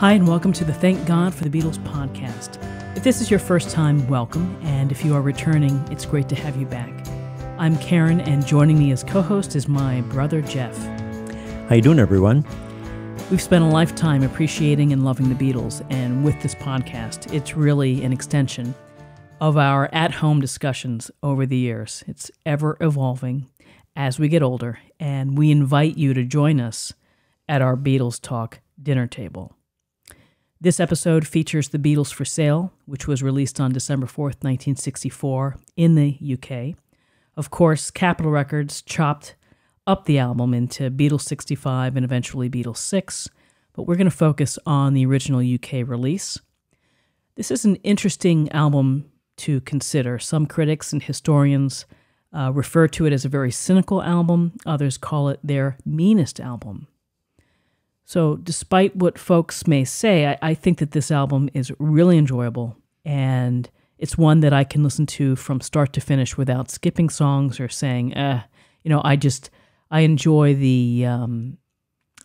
Hi, and welcome to the Thank God for the Beatles podcast. If this is your first time, welcome, and if you are returning, it's great to have you back. I'm Karen, and joining me as co-host is my brother, Jeff. How you doing, everyone? We've spent a lifetime appreciating and loving the Beatles, and with this podcast, it's really an extension of our at-home discussions over the years. It's ever-evolving as we get older, and we invite you to join us at our Beatles Talk dinner table. This episode features The Beatles for Sale, which was released on December 4th, 1964 in the UK. Of course, Capitol Records chopped up the album into Beatles 65 and eventually Beatles 6, but we're going to focus on the original UK release. This is an interesting album to consider. Some critics and historians refer to it as a very cynical album. Others call it their meanest album. So despite what folks may say, I think that this album is really enjoyable, and it's one that I can listen to from start to finish without skipping songs or saying, I enjoy the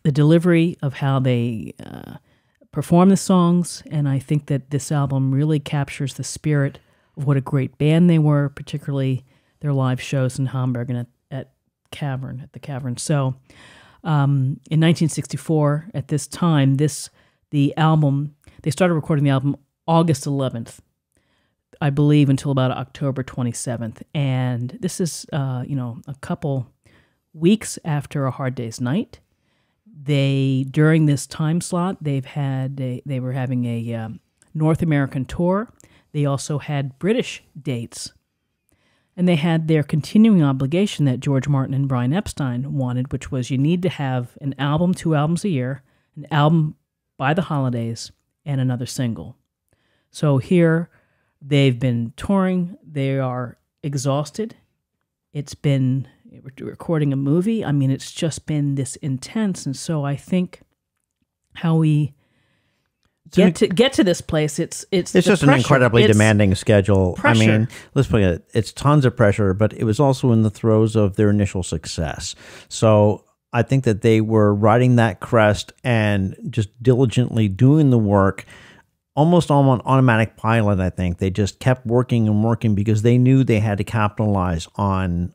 delivery of how they perform the songs, and I think that this album really captures the spirit of what a great band they were, particularly their live shows in Hamburg and at the Cavern. So in 1964, at this time, they started recording the album August 11th, I believe, until about October 27th. And this is, a couple weeks after A Hard Day's Night. During this time slot, they were having a North American tour. They also had British dates. And they had their continuing obligation that George Martin and Brian Epstein wanted, which was you need to have an album, 2 albums a year, an album by the holidays, and another single. So here they've been touring. They are exhausted. It's been recording a movie. I mean, it's just been this intense. And so I think how we get to this place, it's just an incredibly demanding schedule. Pressure. I mean, let's put it, it's tons of pressure, but it was also in the throes of their initial success. So I think that they were riding that crest and just diligently doing the work, almost on an automatic pilot. I think they just kept working and working because they knew they had to capitalize on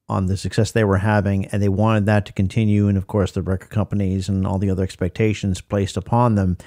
the success they were having, and they wanted that to continue. And of course, the record companies and all the other expectations placed upon them.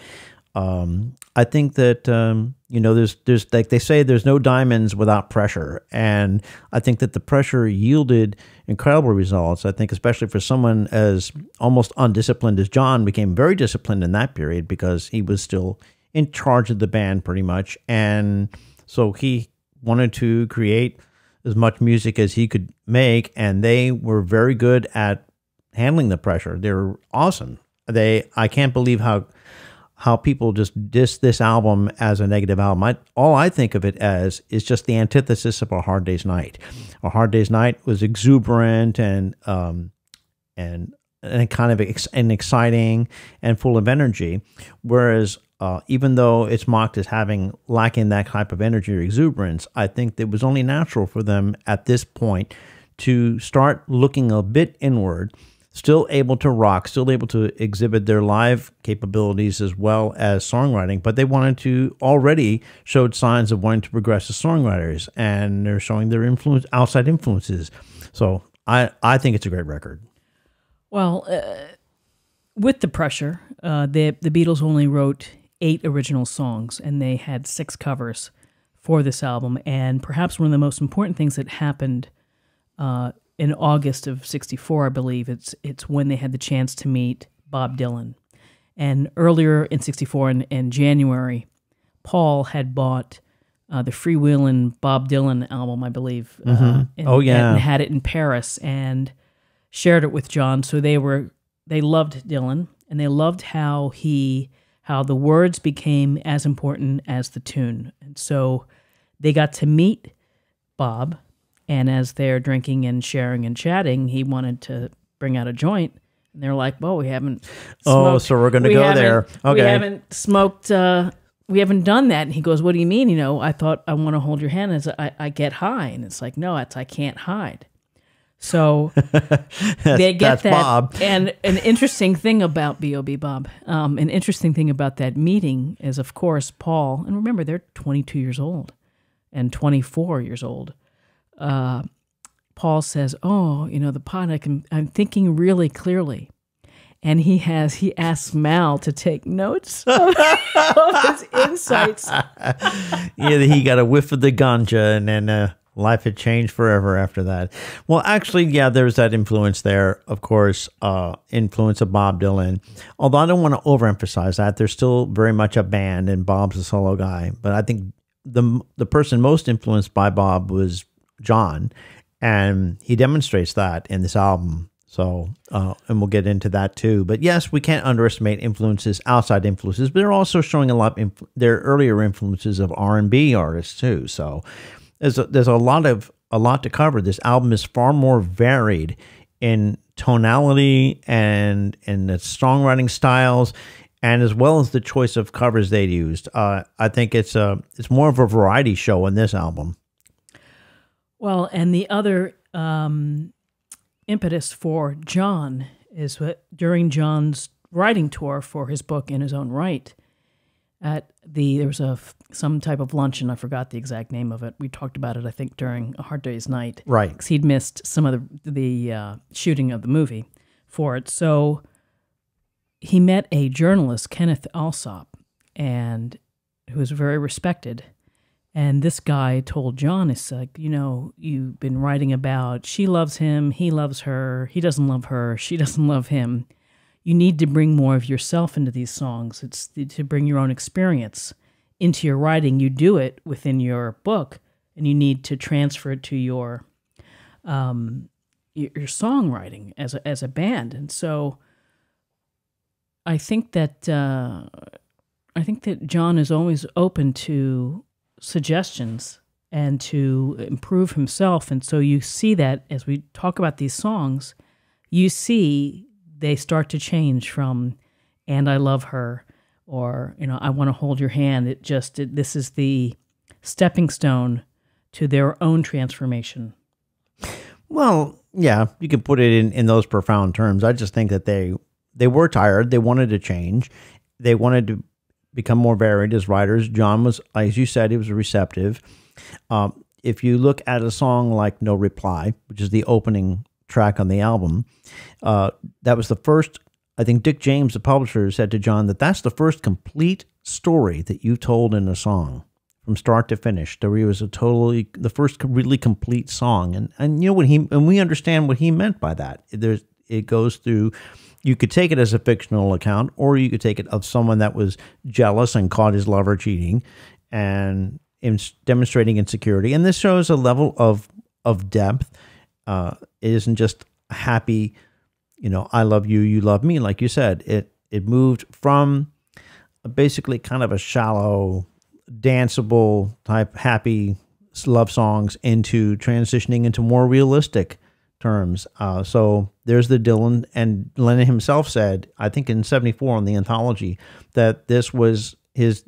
I think that, there's like they say, there's no diamonds without pressure. And I think that the pressure yielded incredible results. I think especially for someone as almost undisciplined as John became very disciplined in that period because he was still in charge of the band pretty much. And so he wanted to create as much music as he could make. And they were very good at handling the pressure. They were awesome. I can't believe how people just diss this album as a negative album. All I think of it as is just the antithesis of A Hard Day's Night. A Hard Day's Night was exuberant and kind of exciting and full of energy, whereas even though it's mocked as lacking that type of energy or exuberance, I think it was only natural for them at this point to start looking a bit inward, still able to rock, still able to exhibit their live capabilities as well as songwriting, but they already showed signs of wanting to progress as songwriters, and they're showing their outside influences. So I think it's a great record. Well, with the pressure, the Beatles only wrote 8 original songs, and they had 6 covers for this album. And perhaps one of the most important things that happened in August of 64, I believe, it's when they had the chance to meet Bob Dylan. And earlier in 64, in January, Paul had bought the Freewheelin' Bob Dylan album, I believe. Mm-hmm. And had it in Paris and shared it with John. So they loved Dylan, and they loved how the words became as important as the tune. And so they got to meet Bob. And as they're drinking and sharing and chatting, he wanted to bring out a joint. And they're like, well, we haven't smoked. Oh, so we're going to go there. Okay. We haven't smoked. We haven't done that. And he goes, what do you mean? I thought I want to hold your hand as I get high. And it's like, no, I can't hide. So they get that's that. Bob. And an interesting thing about B.O.B. Bob, an interesting thing about that meeting is, of course, Paul, and remember, they're 22 years old and 24 years old. Paul says, "Oh, the pot, I'm thinking really clearly." And he asks Mal to take notes of his insights. Yeah, he got a whiff of the ganja, and then life had changed forever after that. Well, actually, yeah, there's that influence there, of course, influence of Bob Dylan. Although I don't want to overemphasize that. There's still very much a band, and Bob's a solo guy. But I think the person most influenced by Bob was John, and he demonstrates that in this album. So, and we'll get into that too. But yes, we can't underestimate influences, outside influences, but they're also showing a lot of their earlier influences of R&B artists too. So there's a lot to cover. This album is far more varied in tonality and in the songwriting styles, and as well as the choice of covers they used. I think it's more of a variety show in this album. Well, and the other impetus for John is what during John's writing tour for his book In His Own Right, there was some type of luncheon. I forgot the exact name of it. We talked about it, I think, during A Hard Day's Night. Right. Because he'd missed some of the shooting of the movie for it. So he met a journalist, Kenneth Alsop, and who was very respected. And this guy told John, it's like, you've been writing about she loves him, he loves her, he doesn't love her, she doesn't love him. You need to bring more of yourself into these songs. It's to bring your own experience into your writing. You do it within your book, and you need to transfer it to your songwriting as a band. And so I think that John is always open to suggestions and to improve himself. And so you see that as we talk about these songs, you see they start to change from "And I Love Her" or "I Want to Hold Your Hand." This is the stepping stone to their own transformation. Well, yeah, you can put it in those profound terms. I just think that they were tired. They wanted to change. They wanted to become more varied as writers. John was, as you said, he was receptive. If you look at a song like No Reply, which is the opening track on the album, that was the first, I think Dick James, the publisher, said to John that's the first complete story that you told in a song from start to finish. There was the first really complete song. And we understand what he meant by that. It goes through, you could take it as a fictional account, or you could take it of someone that was jealous and caught his lover cheating and demonstrating insecurity. And this shows a level of depth. It isn't just a happy, I love you, you love me. Like you said, it moved from basically kind of a shallow, danceable type happy love songs into transitioning into more realistic terms. So there's the Dylan, and Lennon himself said, I think in 74 on the anthology, that this was his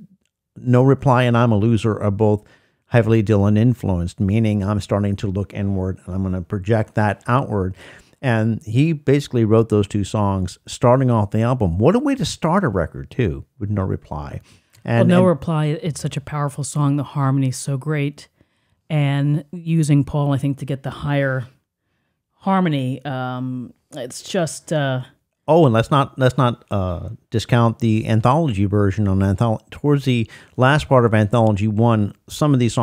No Reply and I'm a Loser are both heavily Dylan influenced, meaning I'm starting to look inward and I'm going to project that outward. And he basically wrote those two songs starting off the album. What a way to start a record too, with No Reply. No Reply, it's such a powerful song. The harmony's so great. And using Paul, I think, to get the higher harmony, it's just and let's not discount the anthology version on anthology. Towards the last part of anthology 1, some of these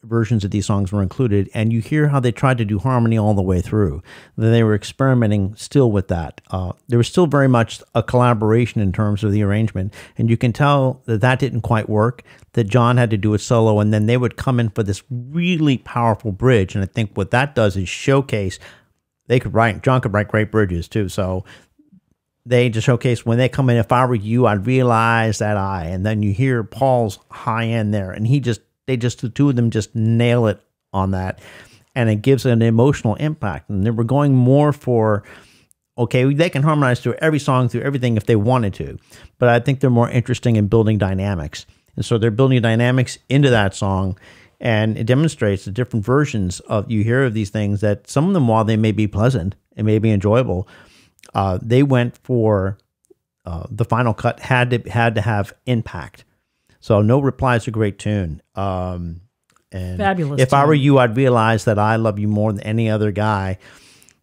versions of these songs were included, and you hear how they tried to do harmony all the way through. Then they were experimenting still with that. There was still very much a collaboration in terms of the arrangement, and you can tell that didn't quite work, that John had to do it solo, and then they would come in for this really powerful bridge. And I think what that does is showcase John could write great bridges too. So they just showcase when they come in, if I were you, I'd realize that and then you hear Paul's high end there, and the two of them just nail it on that. And it gives an emotional impact. And they were going more for, okay, they can harmonize through every song, through everything if they wanted to. But I think they're more interesting in building dynamics. And so they're building dynamics into that song. And it demonstrates the different versions of, you hear of these things, that some of them, while they may be pleasant and may be enjoyable, they went for the final cut had to have impact. So No Reply is a great tune. And fabulous. If I were you, I'd realize that I love you more than any other guy.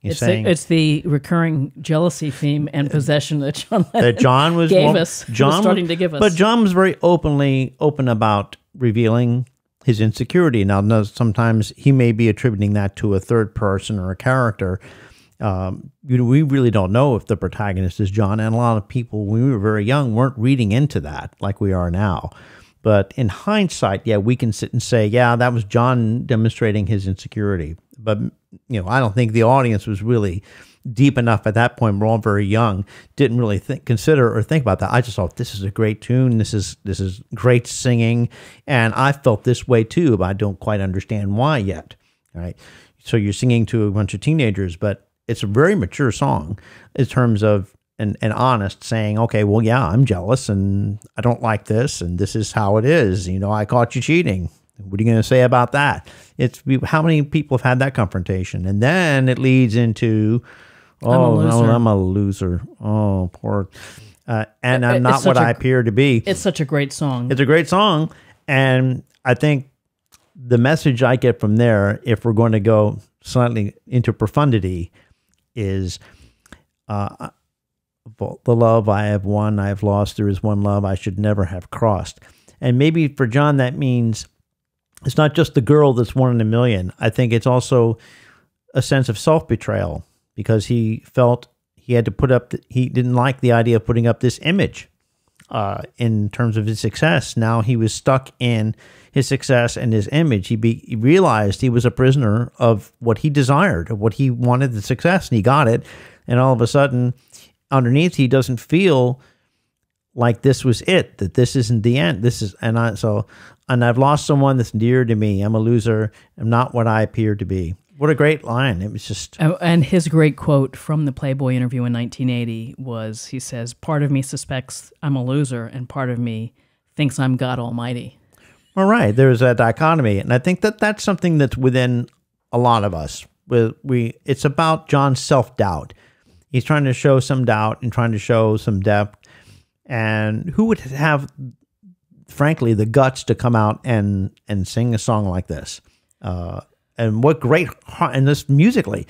It's the recurring jealousy theme and possession that John Lennon John starting to give us. But John was very open about revealing his insecurity. Now, sometimes he may be attributing that to a third person or a character. We really don't know if the protagonist is John, and a lot of people, when we were very young, weren't reading into that like we are now. But in hindsight, yeah, we can sit and say, yeah, that was John demonstrating his insecurity. But I don't think the audience was really deep enough at that point. We're all very young, didn't really consider or think about that. I just thought, this is a great tune. This is great singing, and I felt this way too, but I don't quite understand why yet. All right, so you're singing to a bunch of teenagers, but it's a very mature song in terms of an honest saying, okay, well, yeah, I'm jealous and I don't like this, and this is how it is. I caught you cheating. What are you going to say about that? How many people have had that confrontation? And then it leads into, I'm a loser. Oh, poor. And I'm not what I appear to be. It's such a great song. It's a great song. And I think the message I get from there, if we're going to go slightly into profundity, is the love I have won, I have lost. There is one love I should never have crossed. And maybe for John, that means it's not just the girl that's one in a million. I think it's also a sense of self-betrayal, because he felt he had to put up, he didn't like the idea of putting up this image in terms of his success. Now he was stuck in his success and his image. He realized he was a prisoner of what he desired, of what he wanted, the success, and he got it. And all of a sudden, underneath, he doesn't feel like this was it, that this isn't the end. And I've lost someone that's dear to me. I'm a loser. I'm not what I appear to be. What a great line. It was just... And his great quote from the Playboy interview in 1980 was, he says, part of me suspects I'm a loser, and part of me thinks I'm God Almighty. All right. There's a dichotomy. And I think that that's something that's within a lot of us. It's about John's self-doubt. He's trying to show some doubt and trying to show some depth. And who would have, frankly, the guts to come out and sing a song like this? And what great, and this musically,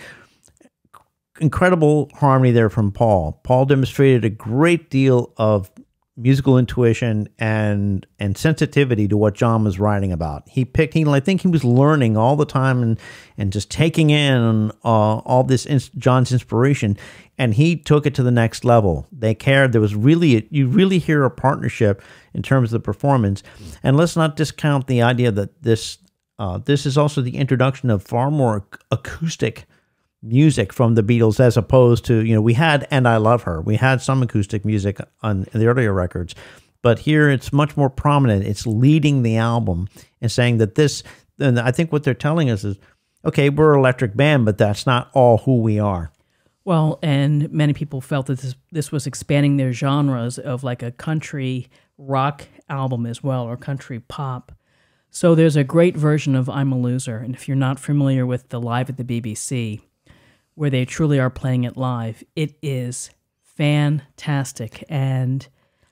incredible harmony there from Paul. Paul demonstrated a great deal of musical intuition and sensitivity to what John was writing about. I think he was learning all the time and just taking in all this John's inspiration, and he took it to the next level. They cared. There was you really hear a partnership in terms of the performance. And let's not discount the idea that this is also the introduction of far more acoustic music from the Beatles, as opposed to, we had And I Love Her. We had some acoustic music on the earlier records, but here it's much more prominent. It's leading the album and saying that and I think what they're telling us is, okay, we're an electric band, but that's not all who we are. Well, and many people felt that this was expanding their genres of like a country rock album as well, or country pop. So there's a great version of I'm a Loser, and if you're not familiar with the Live at the BBC, where they truly are playing it live, it is fantastic. And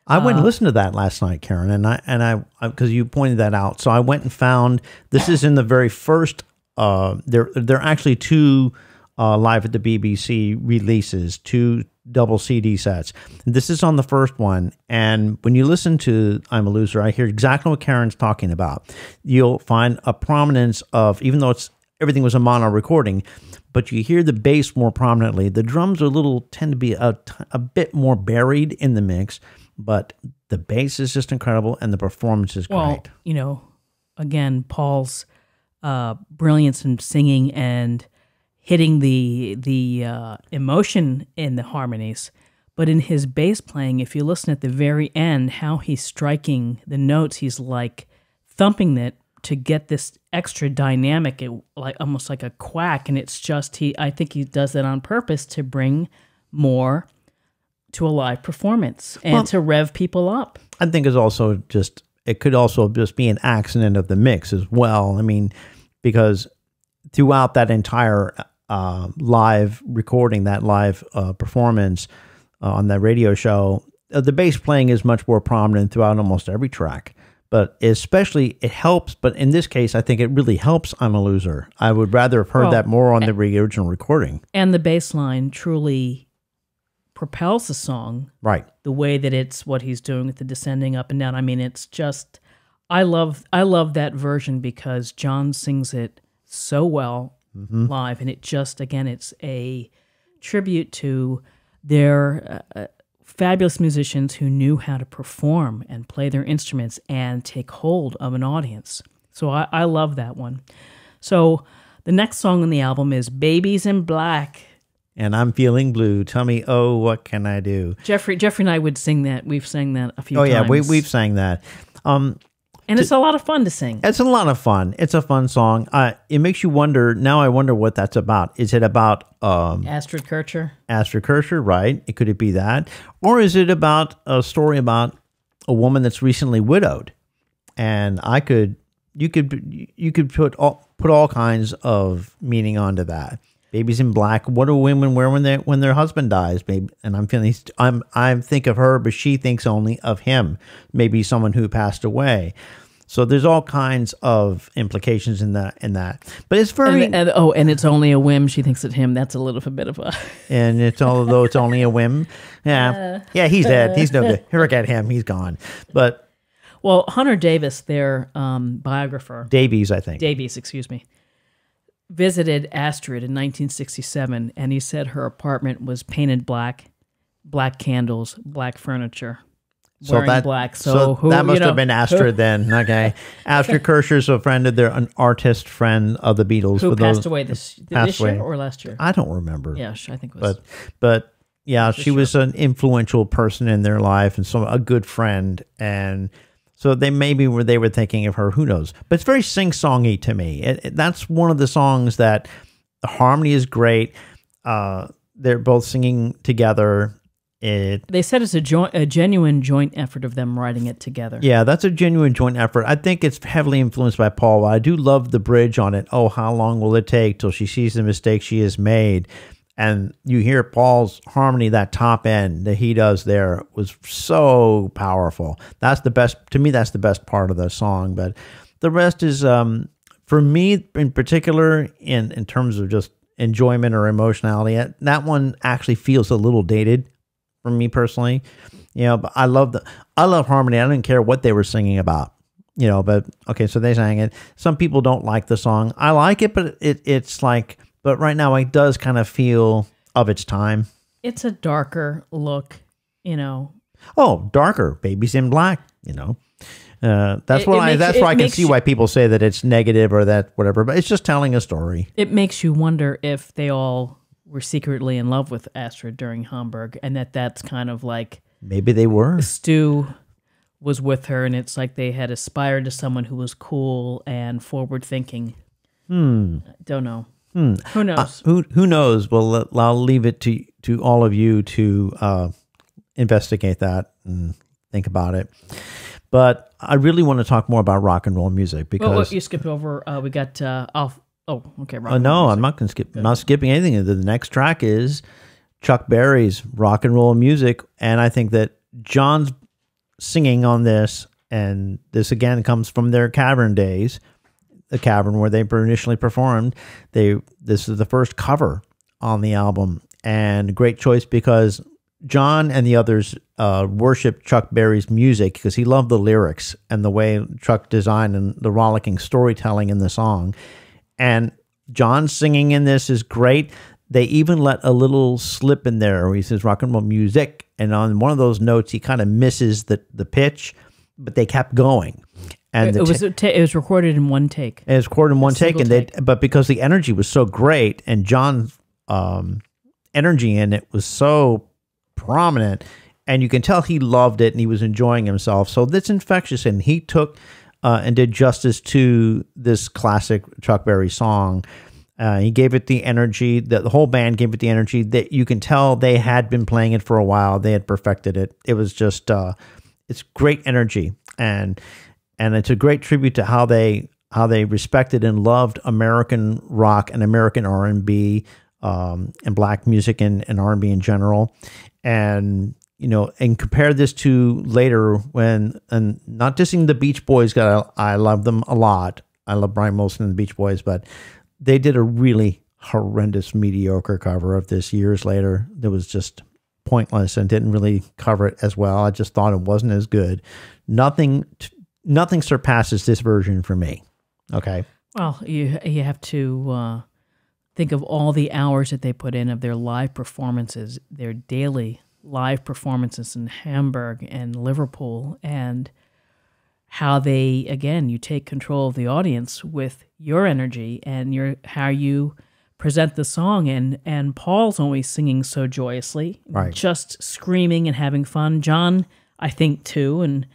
I went and listened to that last night, Karen, and I because you pointed that out. So I went and found, this is in the very first, there are actually two Live at the BBC releases, two double CD sets. This is on the first one, and when you listen to I'm a Loser, I hear exactly what Karen's talking about. You'll find a prominence of, even though everything was a mono recording, but you hear the bass more prominently. The drums tend to be a bit more buried in the mix, but the bass is just incredible, and the performance is great. Well, again, Paul's brilliance in singing and hitting the emotion in the harmonies, but in his bass playing, if you listen at the very end, how he's striking the notes, he's like thumping it to get this extra dynamic, almost like a quack, and it's just I think he does that on purpose to bring more to a live performance and to rev people up. I think it's also just it could also just be an accident of the mix as well. I mean, because throughout that entire live recording, that live performance on that radio show, the bass playing is much more prominent throughout almost every track. But especially it helps. But in this case, I think it really helps I'm a Loser. I would rather have heard that more on the original recording. And the bass line truly propels the song. Right. The way that it's what he's doing with the descending up and down. I mean, it's just, I love that version because John sings it so well live. And it just, again, it's a tribute to their fabulous musicians who knew how to perform and play their instruments and take hold of an audience. So I love that one. So the next song on the album is Babies in Black. And I'm feeling blue. Tell me, oh, what can I do? Jeffrey and I would sing that. We've sang that a few times. Oh, yeah, we've sang that. And it's a lot of fun to sing. It's a lot of fun. It's a fun song. It makes you wonder. Now I wonder what that's about. Is it about Astrid Kircher? Astrid Kircher, right? Could it be that? Or is it about a story about a woman that's recently widowed? And you could put all kinds of meaning onto that. Babies in Black. What do women wear when their husband dies? Maybe, and I think of her, but she thinks only of him. Maybe someone who passed away. So there's all kinds of implications in that. But it's very and it's only a whim. She thinks of him. That's a little bit of a. And although it's only a whim. Yeah, he's dead. He's no good. Forget him. He's gone. But well, Hunter Davis, their biographer, Davies, I think. Davies, excuse me. Visited Astrid in 1967, and he said her apartment was painted black candles, black furniture, wearing black. So that must have been Astrid then. Okay, Astrid Kircher's a friend of an artist friend of the Beatles. Who passed away this year or last year? I don't remember. Yeah, I think it was. But yeah, she was an influential person in their life and a good friend. And so they were thinking of her. Who knows? But it's very sing-songy to me. That's one of the songs that the harmony is great. They're both singing together. They said it's a genuine joint effort of them writing it together. Yeah, that's a genuine joint effort. I think it's heavily influenced by Paul. I do love the bridge on it. Oh, how long will it take till she sees the mistake she has made? And you hear Paul's harmony, that top end that he does there was so powerful. That's the best, to me, that's the best part of the song. But the rest is, for me in particular, in terms of just enjoyment or emotionality, that one actually feels a little dated for me personally. But I love harmony. I didn't care what they were singing about. But okay, so they sang it. Some people don't like the song. I like it, but it's like, but right now it does kind of feel of its time. It's a darker look, Oh, darker. Babies in Black, That's why I can see why people say that it's negative or that whatever, but it's just telling a story. It makes you wonder if they all were secretly in love with Astrid during Hamburg, and that's kind of like maybe they were. Stu was with her, and it's like they had aspired to someone who was cool and forward thinking. Don't know. Who knows? Who knows? Well, I'll leave it to all of you to investigate that and think about it. But I really want to talk more about rock and roll music because you skipped over. We got off. Oh, okay. No, I'm not going to skip. I'm not skipping anything. The next track is Chuck Berry's Rock and Roll Music, and I think that John's singing on this, and this again comes from their Cavern days. The Cavern where they initially performed. This is the first cover on the album, and a great choice because John and the others worshiped Chuck Berry's music because he loved the lyrics and the way Chuck designed and the rollicking storytelling in the song. And John singing in this is great. They even let a little slip in there where he says rock and roll music, and on one of those notes he kind of misses the pitch, but they kept going. And it was recorded in one take. It was recorded in one take, but because the energy was so great and John's energy in it was so prominent, and you can tell he loved it and he was enjoying himself. So that's infectious, and he took and did justice to this classic Chuck Berry song. He gave it the energy, the whole band gave it the energy that you can tell they had been playing it for a while. They had perfected it. It was just, it's great energy. And and it's a great tribute to how they respected and loved American rock and American R&B, and black music and R&B in general. And, and compare this to later when, and not dissing the Beach Boys, I love them a lot. I love Brian Wilson and the Beach Boys, but they did a really horrendous, mediocre cover of this years later. That was just pointless and didn't really cover it as well. I just thought it wasn't as good. Nothing surpasses this version for me. Okay. Well, you have to think of all the hours that they put in of their live performances, their daily live performances in Hamburg and Liverpool, and how they, again, you take control of the audience with your energy and how you present the song. And Paul's always singing so joyously, right, just screaming and having fun. John, I think, too, and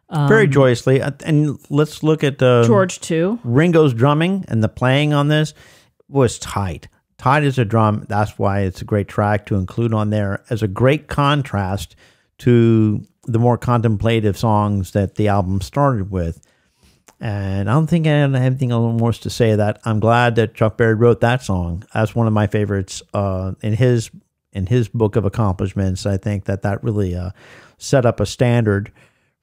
very joyously. And let's look at George too. Ringo's drumming and the playing on this was tight as a drum. That's why it's a great track to include on there as a great contrast to the more contemplative songs that the album started with. And I don't think I have anything more to say that. I'm glad that Chuck Berry wrote that song. That's one of my favorites in his book of accomplishments. I think that really set up a standard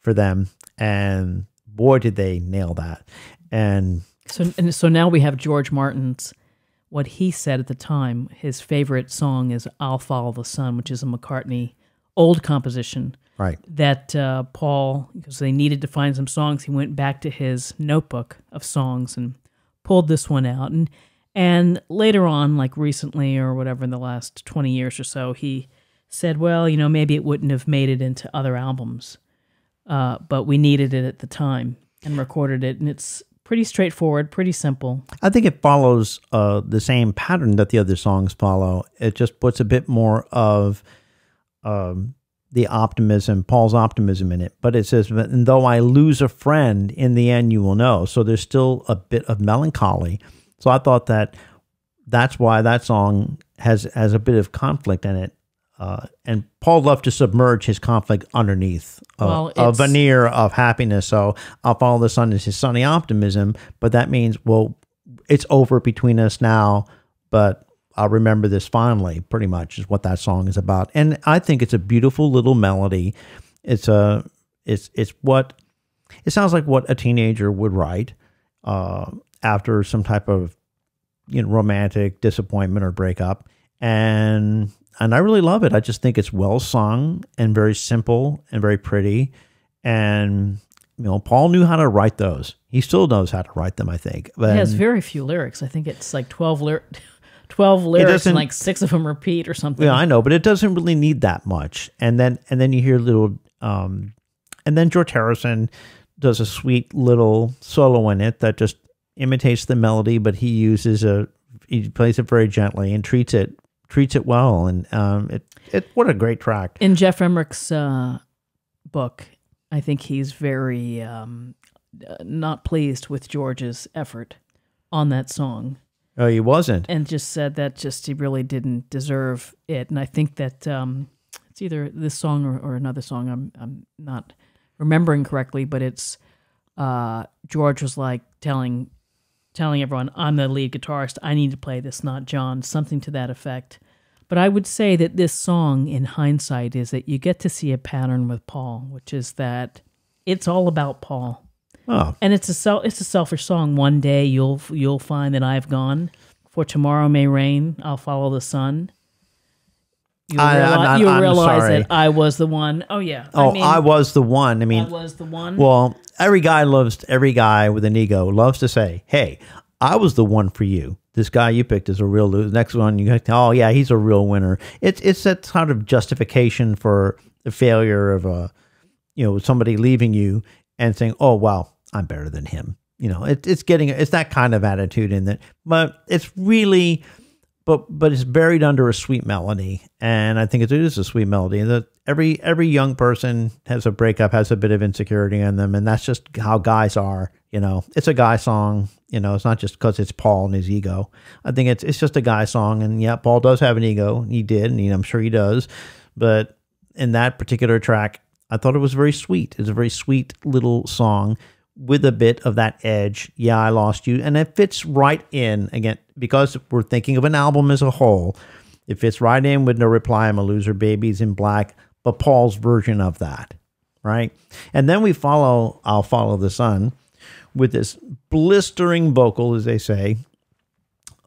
for them, and boy, did they nail that. And so now we have George Martin's, what he said at the time, his favorite song is I'll Follow the Sun, which is a McCartney old composition. Right. That Paul, because they needed to find some songs, he went back to his notebook of songs and pulled this one out. And later on, like recently or whatever, in the last 20 years or so, he said, well, maybe it wouldn't have made it into other albums, but we needed it at the time and recorded it. And it's pretty straightforward, pretty simple. I think it follows the same pattern that the other songs follow. It just puts a bit more of the optimism, Paul's optimism in it. But it says, and though I lose a friend, in the end you will know. So there's still a bit of melancholy. So I thought that's why that song has a bit of conflict in it. And Paul loved to submerge his conflict underneath a veneer of happiness. So I'll Follow the Sun is his sunny optimism, but that means, well, it's over between us now, but I'll remember this fondly, pretty much is what that song is about. And I think it's a beautiful little melody. It sounds like what a teenager would write after some type of romantic disappointment or breakup. And I really love it. I just think it's well sung and very simple and very pretty. And, Paul knew how to write those. He still knows how to write them, I think. But he has very few lyrics. I think it's like 12 lyrics and like 6 of them repeat or something. Yeah, I know, but it doesn't really need that much. And then you hear little, and then George Harrison does a sweet little solo in it that just imitates the melody, but he plays it very gently and treats it well, and what a great track. In Jeff Emmerich's book, I think he's very not pleased with George's effort on that song. Oh, he wasn't, and just said that he really didn't deserve it. And I think that it's either this song or another song. I'm not remembering correctly, but it's George was like telling everyone, I'm the lead guitarist, I need to play this, not John, something to that effect. But I would say that this song, in hindsight, is that you get to see a pattern with Paul, which is that it's all about Paul. Oh. And it's a selfish song. One day you'll find that I've gone, for tomorrow may rain, I'll follow the sun. You'll realize that I was the one. Oh, yeah. I was the one. I was the one. Well, every guy with an ego loves to say, hey, I was the one for you. This guy you picked is a real loser. Next one, oh, yeah, he's a real winner. It's that kind of justification for the failure of somebody leaving you and saying, oh, wow, I'm better than him. It's that kind of attitude in that. But it's really... But it's buried under a sweet melody, and I think it is a sweet melody. That every young person has a breakup, has a bit of insecurity in them, and that's just how guys are. It's a guy song. It's not just because it's Paul and his ego. I think it's just a guy song, and yeah, Paul does have an ego. He did, and I'm sure he does. But in that particular track, I thought it was very sweet. It's a very sweet little song with a bit of that edge. Yeah, I Lost You. And it fits right in, again, because we're thinking of an album as a whole. It fits right in with No Reply, I'm a Loser, Babies in Black, but Paul's version of that, right? And then we follow I'll Follow the Sun with this blistering vocal, as they say.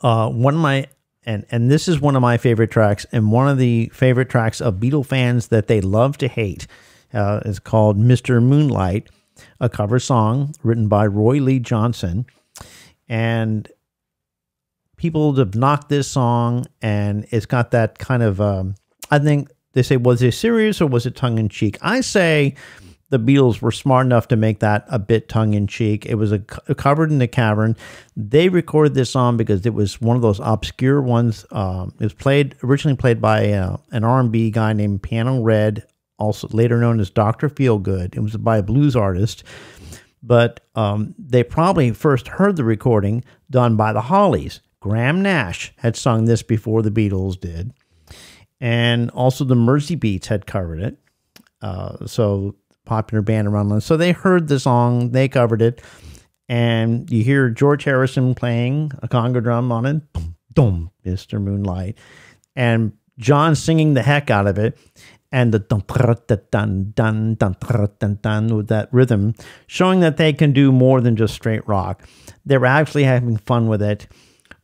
One of my and this is one of my favorite tracks, and one of the favorite tracks of Beatle fans that they love to hate. Is called Mr. Moonlight, a cover song written by Roy Lee Johnson. And people have knocked this song, and it's got that kind of, I think they say, was it serious or was it tongue-in-cheek? I say the Beatles were smart enough to make that a bit tongue-in-cheek. It was covered in the cavern. They recorded this song because it was one of those obscure ones. It was originally played by an R&B guy named Piano Red, also later known as Dr. Feelgood. It was by a blues artist. But they probably first heard the recording done by the Hollies. Graham Nash had sung this before the Beatles did. And also the Mersey Beats had covered it. So popular band around London. So they heard the song, they covered it, and you hear George Harrison playing a conga drum on it, boom, boom, Mr. Moonlight, and John singing the heck out of it, and the dun dun dun dun dun with that rhythm, showing that they can do more than just straight rock. They were actually having fun with it.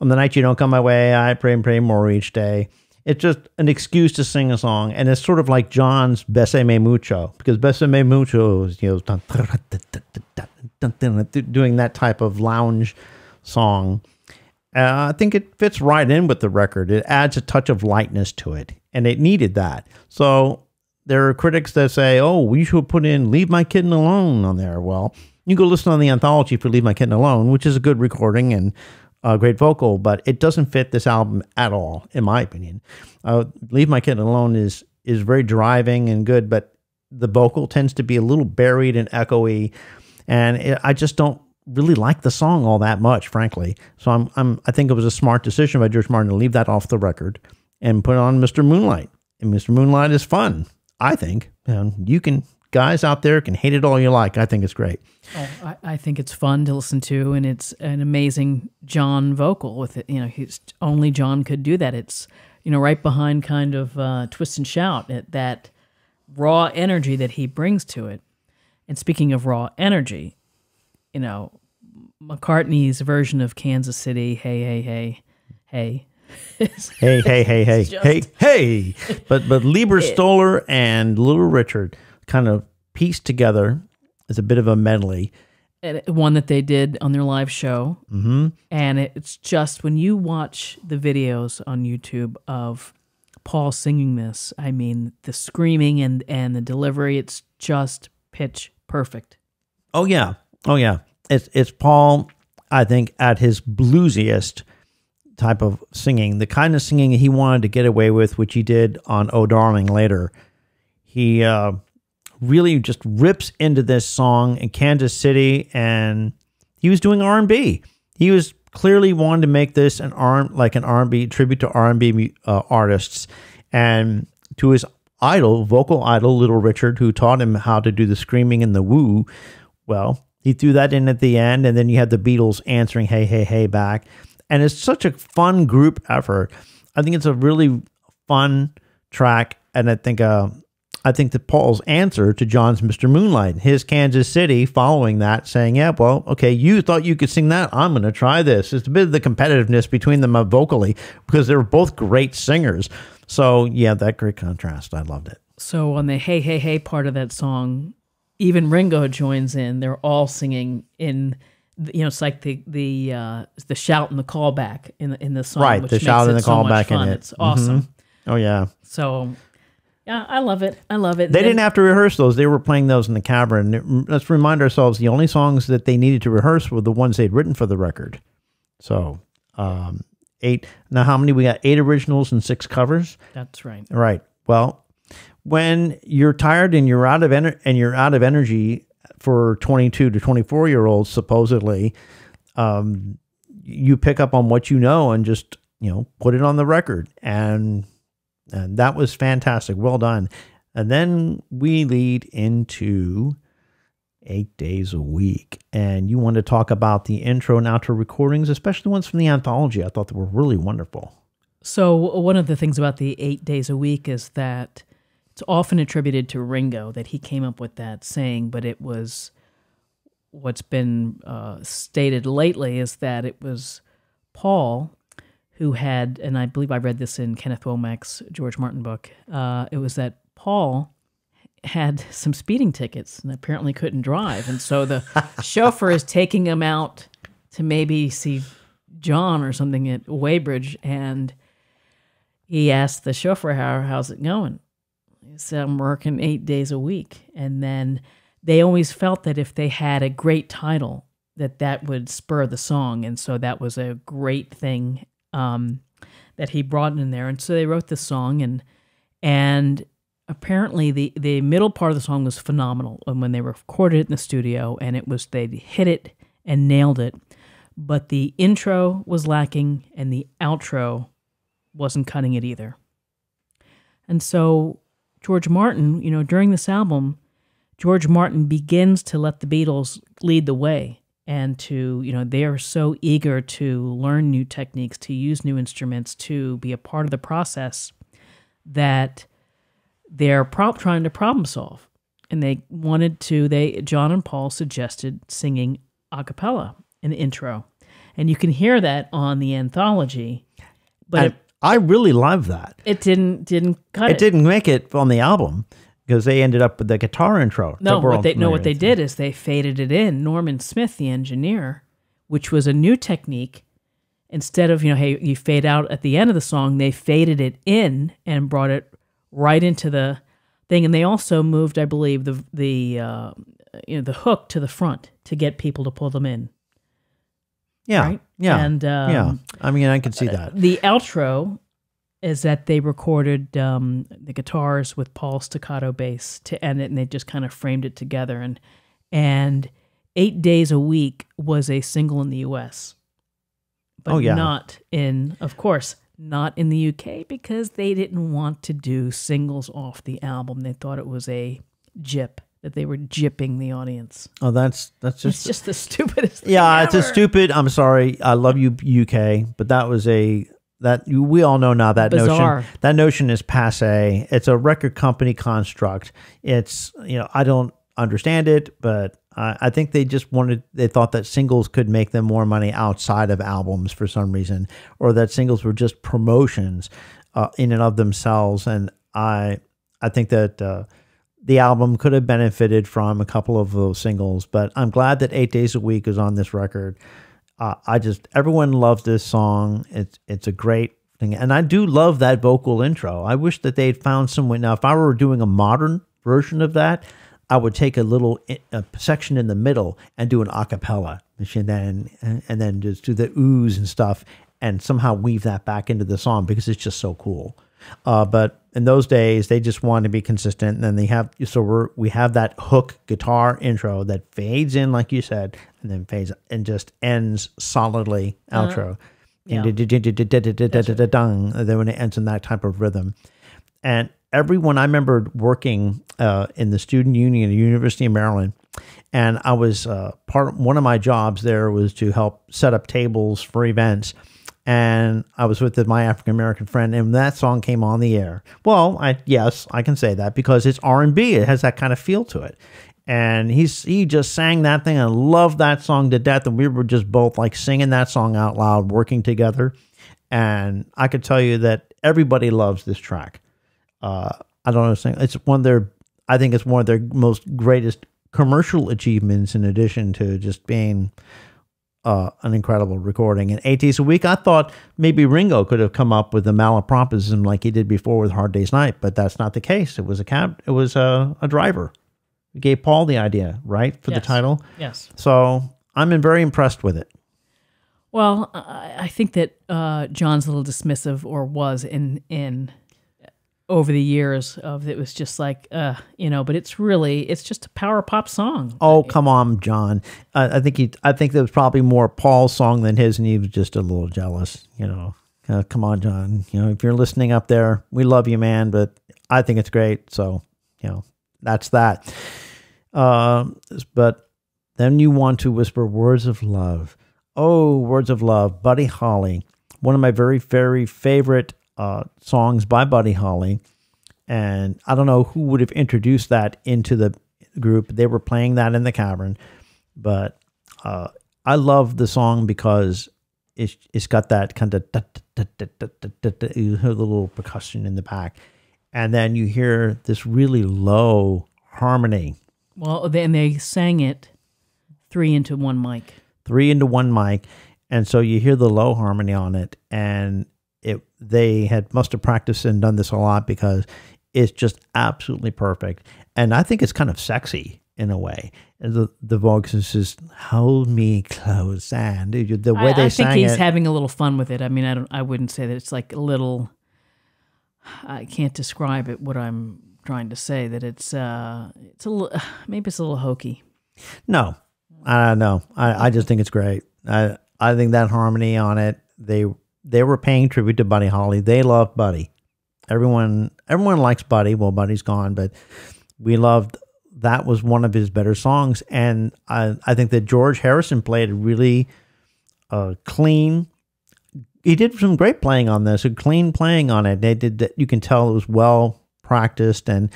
On the night you don't come my way, I pray and pray more each day. It's just an excuse to sing a song, and it's sort of like John's Besame Mucho, because Besame Mucho is, doing that type of lounge song. I think it fits right in with the record. It adds a touch of lightness to it, and it needed that. So there are critics that say, oh, we should put in Leave My Kitten Alone on there. Well, you go listen on the anthology for Leave My Kitten Alone, which is a good recording and great vocal, but it doesn't fit this album at all, in my opinion. Leave My Kitten Alone is very driving and good, but the vocal tends to be a little buried and echoey, and I just don't really like the song all that much, frankly. So I think it was a smart decision by George Martin to leave that off the record and put on Mr. Moonlight. And Mr. Moonlight is fun, I think. And you can, guys out there can hate it all you like. I think it's great. Oh, I think it's fun to listen to, and it's an amazing John vocal with it. Only John could do that. It's, right behind kind of Twist and Shout, that raw energy that he brings to it. And speaking of raw energy, McCartney's version of Kansas City, hey, hey, hey, hey. Hey, hey, hey, hey, hey, hey. But Lieber Stoller and Little Richard kind of pieced together as a bit of a medley. One that they did on their live show. Mm-hmm. And it's just, when you watch the videos on YouTube of Paul singing this, I mean, the screaming and the delivery, it's just pitch perfect. Oh, yeah. Oh, yeah. It's Paul, I think, at his bluesiest type of singing, the kind of singing he wanted to get away with, which he did on Oh Darling later. He really just rips into this song in Kansas City, and he was doing R&B. He was clearly wanting to make this an R&B tribute to R&B artists, and to his vocal idol, Little Richard, who taught him how to do the screaming and the woo. Well, he threw that in at the end, and then you had the Beatles answering "Hey, hey, hey" back. And it's such a fun group effort. I think it's a really fun track, and I think that Paul's answer to John's Mr. Moonlight, his Kansas City, following that, saying, yeah, well, okay, you thought you could sing that, I'm going to try this. It's a bit of the competitiveness between them vocally, because they were both great singers. So, yeah, that great contrast. I loved it. So on the hey, hey, hey part of that song, even Ringo joins in. They're all singing in... it's like the shout and the callback in the song, right? Which The shout and the callback in it. It's awesome. Mm-hmm. Oh yeah. So, yeah, I love it. I love it. They didn't have to rehearse those; they were playing those in the cavern. Let's remind ourselves: the only songs that they needed to rehearse were the ones they'd written for the record. So, 8. Now, how many we got? 8 originals and 6 covers. That's right. Right. Well, when you're tired and you're out of energy for 22 to 24-year-olds, supposedly, you pick up on what you know and just, put it on the record. And that was fantastic. Well done. And then we lead into 8 days a week. And you want to talk about the intro and outro recordings, especially ones from the anthology. I thought they were really wonderful. So one of the things about the 8 days a week is that it's often attributed to Ringo, that he came up with that saying, but it was what's been stated lately is that it was Paul who had, and I believe I read this in Kenneth Womack's George Martin book, it was that Paul had some speeding tickets and apparently couldn't drive. And so the chauffeur is taking him out to maybe see John or something at Weybridge, and he asked the chauffeur, how's it going? He said, I'm working 8 days a week. And then they always felt that if they had a great title, that would spur the song. And so that was a great thing that he brought in there. And so they wrote this song, and apparently the middle part of the song was phenomenal. And when they recorded it in the studio, and they hit it and nailed it. But the intro was lacking, and the outro wasn't cutting it either. And so George Martin, during this album, George Martin begins to let the Beatles lead the way, and they are so eager to learn new techniques, to use new instruments, to be a part of the process, that they're trying to problem solve. And John and Paul suggested singing a cappella in the intro. And you can hear that on the anthology. But I really love that. It didn't cut it. It didn't make it on the album because they ended up with the guitar intro. No, what they did is they faded it in. Norman Smith, the engineer, which was a new technique, instead of, hey, you fade out at the end of the song, they faded it in and brought it right into the thing. And they also moved, I believe, the hook to the front to get people to pull them in. Yeah, right? yeah, and yeah. I mean, I can see that. The outro is that they recorded the guitars with Paul's staccato bass to end it, and they just kind of framed it together. And 8 days a week was a single in the U.S., but not in the UK, because they didn't want to do singles off the album. They thought it was a jip, that they were jipping the audience. Oh, that's It's just the stupidest thing yeah, ever. it's a stupid. I'm sorry, I love you, UK, but that was we all know now that Bizarre. notion is passé. It's a record company construct. It's I don't understand it, but I think they thought that singles could make them more money outside of albums for some reason, or that singles were just promotions in and of themselves. And I think that the album could have benefited from a couple of those singles, but I'm glad that 8 days a week is on this record. Everyone loves this song. It's a great thing. And I do love that vocal intro. I wish that they'd found some way. Now, if I were doing a modern version of that, I would take a little section in the middle and do an a cappella, and then just do the oohs and stuff, and somehow weave that back into the song, because it's just so cool. But in those days, they just wanted to be consistent. And then we have that hook guitar intro that fades in, like you said, and then fades and just ends solidly. Outro. Yeah. Then when it ends in that type of rhythm. And I remember working in the student union at the University of Maryland, and I was one of my jobs there was to help set up tables for events. And I was with my African-American friend, and that song came on the air. Well, yes, I can say that because it's R&B. It has that kind of feel to it. And he just sang that thing. I loved that song to death. And we were just both like singing that song out loud, working together. And I could tell you that everybody loves this track. I don't understand. I think it's one of their most greatest commercial achievements, in addition to just being an incredible recording. And 8 days a week, I thought maybe Ringo could have come up with a malapropism like he did before with Hard Day's Night, but that's not the case. It was a driver. He gave Paul the idea, right, for the title? Yes. So I'm very impressed with it. Well, I think that John's a little dismissive, or was in over the years of it was just like, but it's just a power pop song. Oh, come on, John. I think there was probably more Paul's song than his, and he was just a little jealous, come on, John. If you're listening up there, we love you, man, but I think it's great. So, that's that. But then you want to whisper words of love. Oh, words of love. Buddy Holly. One of my very, very favorite songs by Buddy Holly. And I don't know who would have introduced that into the group. They were playing that in the cavern. But I love the song because it's got that kind of you hear the little percussion in the back. And then you hear this really low harmony. Well, then they sang it 3 into 1 mic. 3 into 1 mic. And so you hear the low harmony on it. And they must have practiced and done this a lot because it's just absolutely perfect. And I think it's kind of sexy in a way. And the voice is just, hold me close. And the way they sang it. I think he's having a little fun with it. I mean, I wouldn't say that it's like a little, I can't describe it, what I'm trying to say, that it's a little, maybe it's a little hokey. No, I don't know. I just think it's great. I think that harmony on it, they were paying tribute to Buddy Holly. They love Buddy. Everyone likes Buddy. Well, Buddy's gone, but we loved, that was one of his better songs. And I think that George Harrison played really clean. He did some great playing on this, a clean playing on it. They did, you can tell it was well practiced, and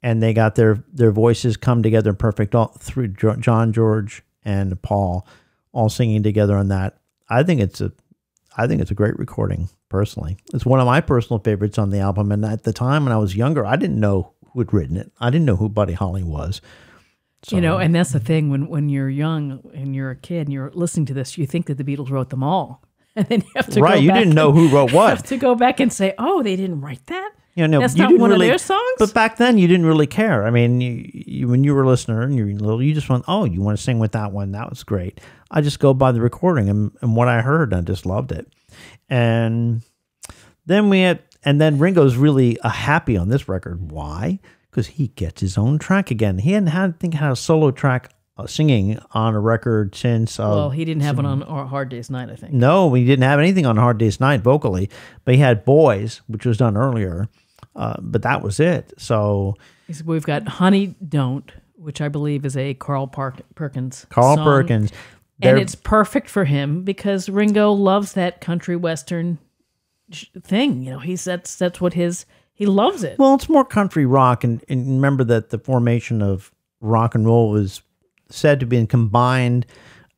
they got their voices come together perfect all through John, George, and Paul all singing together on that. I think it's a great recording, personally. It's one of my personal favorites on the album. And at the time when I was younger, I didn't know who had written it. I didn't know who Buddy Holly was. So, and that's the thing, when you're young and you're a kid and you're listening to this, you think that the Beatles wrote them all. And then you have to go back. You didn't know who wrote what. You have to go back and say, oh, they didn't write that? That's you not didn't one really, of their songs? But back then, you didn't really care. I mean, you when you were a listener and you're little, you just went, oh, you want to sing with that one? That was great. I just go by the recording and what I heard, and I just loved it. And then then Ringo's really happy on this record. Why? Because he gets his own track again. He hadn't had a solo track singing on a record since. Well, he didn't have one on Hard Day's Night, I think. No, he didn't have anything on Hard Day's Night vocally, but he had Boys, which was done earlier. But that was it. So we've got Honey Don't, which I believe is a Carl Perkins Carl song. Perkins. And it's perfect for him because Ringo loves that country western thing. That's what he loves it. Well, it's more country rock. And remember that the formation of rock and roll was said to be in combined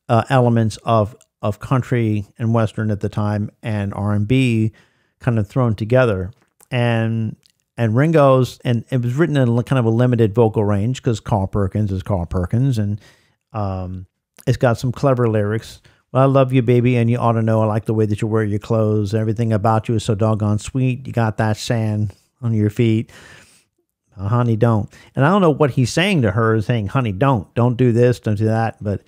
elements of country and western at the time, and R&B kind of thrown together. And Ringo's, and it was written in kind of a limited vocal range because Carl Perkins is Carl Perkins, and it's got some clever lyrics. Well, I love you, baby, and you ought to know I like the way that you wear your clothes. Everything about you is so doggone sweet. You got that sand on your feet. Honey, don't. And I don't know what he's saying to her, saying, honey, don't do this, don't do that. But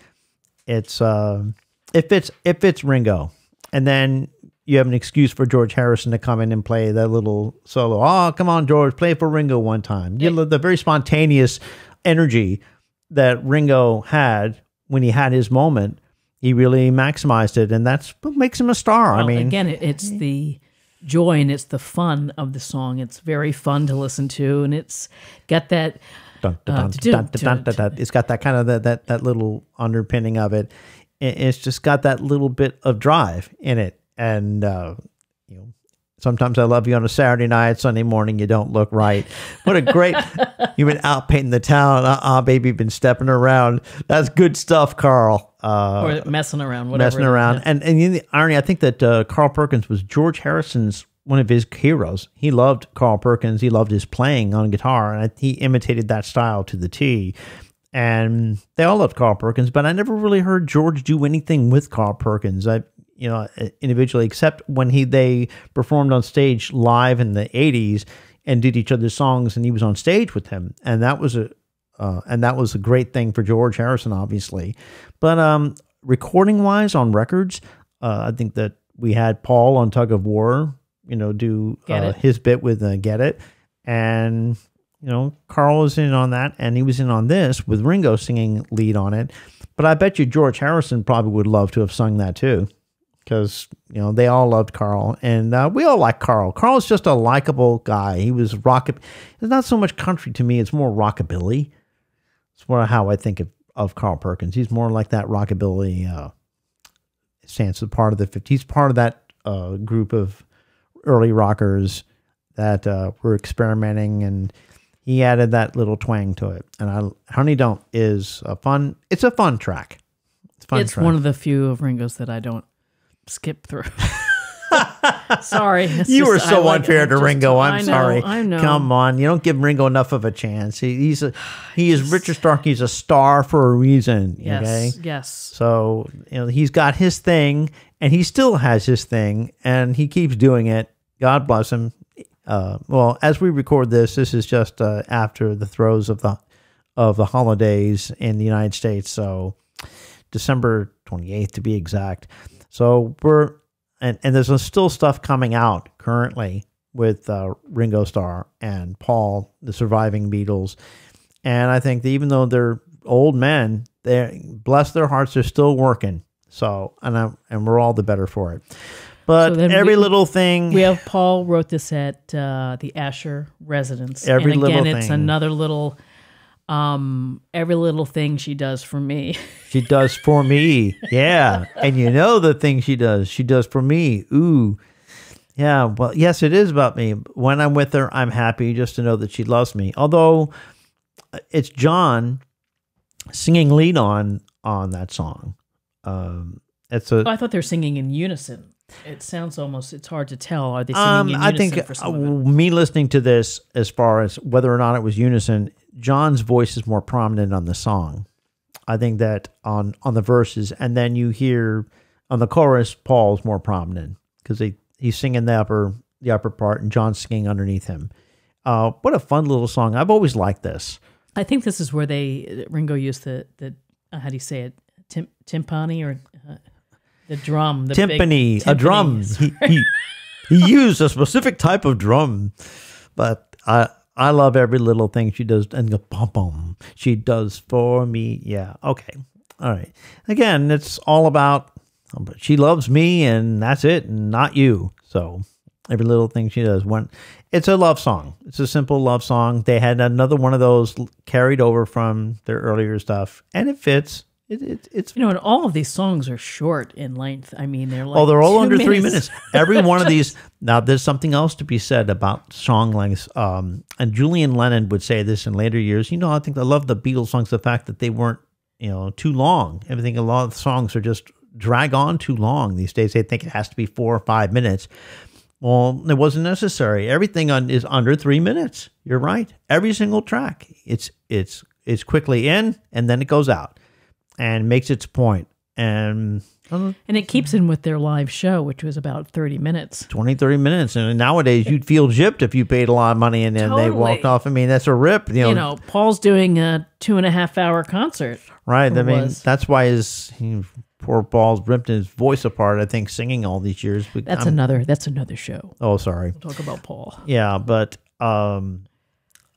it's it fits Ringo. And then you have an excuse for George Harrison to come in and play that little solo. Oh, come on, George, play it for Ringo one time. You know, the very spontaneous energy that Ringo had when he had his moment, he really maximized it, and that's what makes him a star. Well, I mean, again, it's the joy and it's the fun of the song. It's very fun to listen to, and it's got that. It's got that kind of that little underpinning of it. It's just got that little bit of drive in it, and sometimes I love you on a Saturday night, Sunday morning, you don't look right. What a great, you've been out painting the town. Baby, been stepping around. That's good stuff, Carl. Or messing around, whatever. Messing around. And the irony, I think that Carl Perkins was George Harrison's, one of his heroes. He loved Carl Perkins. He loved his playing on guitar, and he imitated that style to the T. And they all loved Carl Perkins, but I never really heard George do anything with Carl Perkins. Individually, except when they performed on stage live in the 80s and did each other's songs, and he was on stage with him, and that was a great thing for George Harrison, obviously. But recording wise on records, I think that we had Paul on Tug of War, do his bit with Get It, and Carl was in on that, and he was in on this with Ringo singing lead on it. But I bet you George Harrison probably would love to have sung that too. Because, they all loved Carl, and we all like Carl. Carl's just a likable guy. He was it's not so much country to me, it's more rockabilly. It's how I think of Carl Perkins. He's more like that rockabilly stance. Part of the 50s. He's part of that group of early rockers that were experimenting, and he added that little twang to it. And Honey Don't is a fun. It's a fun track. It's one of the few of Ringo's that I don't skip through. Sorry. You were so unfair to Ringo. I'm sorry. I know. Come on. You don't give Ringo enough of a chance. He is Richard Starkey. He's a star for a reason. Yes. Okay? Yes. So, he's got his thing, and he still has his thing, and he keeps doing it. God bless him. Well, as we record this is just after the throes of the holidays in the United States. So December 28th to be exact. So and there's still stuff coming out currently with Ringo Starr and Paul, the surviving Beatles. And I think that even though they're old men, they bless their hearts, they're still working. So, and we're all the better for it. But so every little thing. We have Paul wrote this at the Asher residence. Every and little again, it's thing. another little, every little thing she does for me. She does for me. Yeah. And the thing she does for me. Ooh. Yeah. Well, yes, it is about me. When I'm with her, I'm happy just to know that she loves me. Although it's John singing lead on that song. I thought they were singing in unison. It sounds it's hard to tell. Are they singing in unison? I think for some of it? Me listening to this, as far as whether or not it was unison, John's voice is more prominent on the song. I think that on the verses, and then you hear on the chorus, Paul's more prominent because he's singing the upper part, and John's singing underneath him. What a fun little song! I've always liked this. I think this is where Ringo used the how do you say it, timpani or the drum, the timpani, a drum. He used a specific type of drum, but I love every little thing she does, and the pom pom she does for me. Yeah, okay, all right. Again, it's all about she loves me, and that's it, and not you. So every little thing she does. It's a love song. It's a simple love song. They had another one of those carried over from their earlier stuff, and it fits. It's and all of these songs are short in length. I mean, they're like they're all 2 under 3 minutes. minutes. Every one of these. Now, there's something else to be said about song lengths. And Julian Lennon would say this in later years. I think I love the Beatles songs. The fact that they weren't too long. A lot of songs are just drag on too long these days. They think it has to be 4 or 5 minutes. Well, it wasn't necessary. Everything is under 3 minutes. You're right. Every single track. It's quickly in, and then it goes out. And makes its point. And it keeps in with their live show, which was about 30 minutes. 30 minutes. And nowadays, you'd feel gypped if you paid a lot of money and then they walked off. I mean, that's a rip. Paul's doing a 2.5-hour concert. Right. I mean, that's why poor Paul's ripped his voice apart, I think, singing all these years. But that's another show. Oh, sorry. We'll talk about Paul. Yeah, but I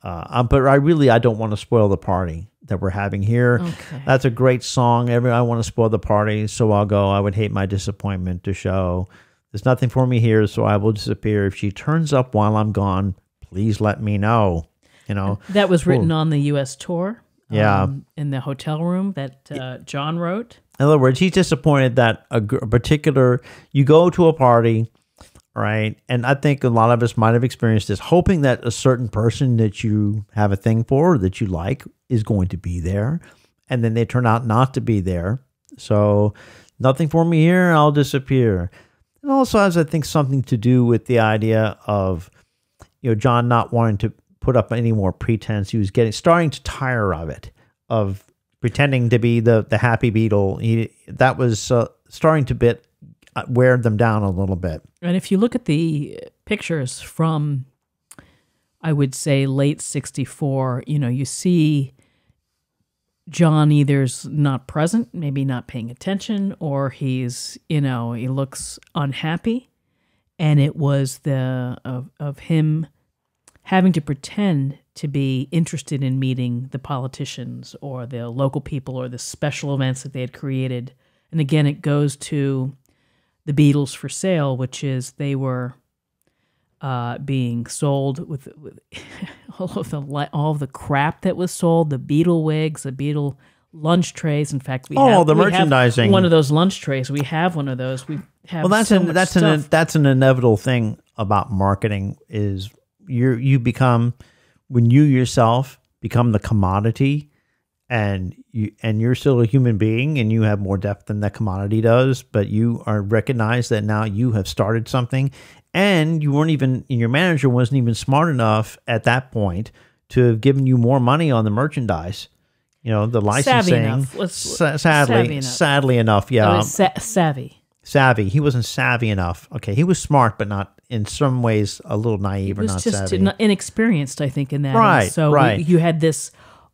don't want to spoil the party that we're having here. Okay. That's a great song. I want to spoil the party, so I'll go. I would hate my disappointment to show. There's nothing for me here, so I will disappear. If she turns up while I'm gone, please let me know. That was written on the U.S. tour. Yeah. In the hotel room that John wrote. In other words, he's disappointed that a particular, you go to a party, right? And I think a lot of us might have experienced this, hoping that a certain person that you have a thing for, or that you like, is going to be there. And then they turn out not to be there. So nothing for me here, I'll disappear. It also has, I think, something to do with the idea of, John not wanting to put up any more pretense. He was starting to tire of it, of pretending to be the happy Beatle. That was starting to wear them down a little bit. And if you look at the pictures from, I would say, late 64, you see John either's not present, maybe not paying attention, or he's, he looks unhappy. And it was of him having to pretend to be interested in meeting the politicians or the local people or the special events that they had created. And again, it goes to the Beatles for Sale, which is they were being sold with all of the crap that was sold, the Beatle wigs, the Beatle lunch trays. In fact, we have merchandising. One of those lunch trays. We have one of those. We have that's an inevitable thing about marketing is you become, when you yourself become the commodity, and you're still a human being and you have more depth than that commodity does, but you are recognized that now you have started something, and your manager wasn't even smart enough at that point to have given you more money on the merchandise. The licensing. Sadly enough, yeah. Savvy. He wasn't savvy enough. Okay, he was smart, but not, in some ways, a little naive or not savvy. He was just inexperienced, I think, in that. Right, and so right. You had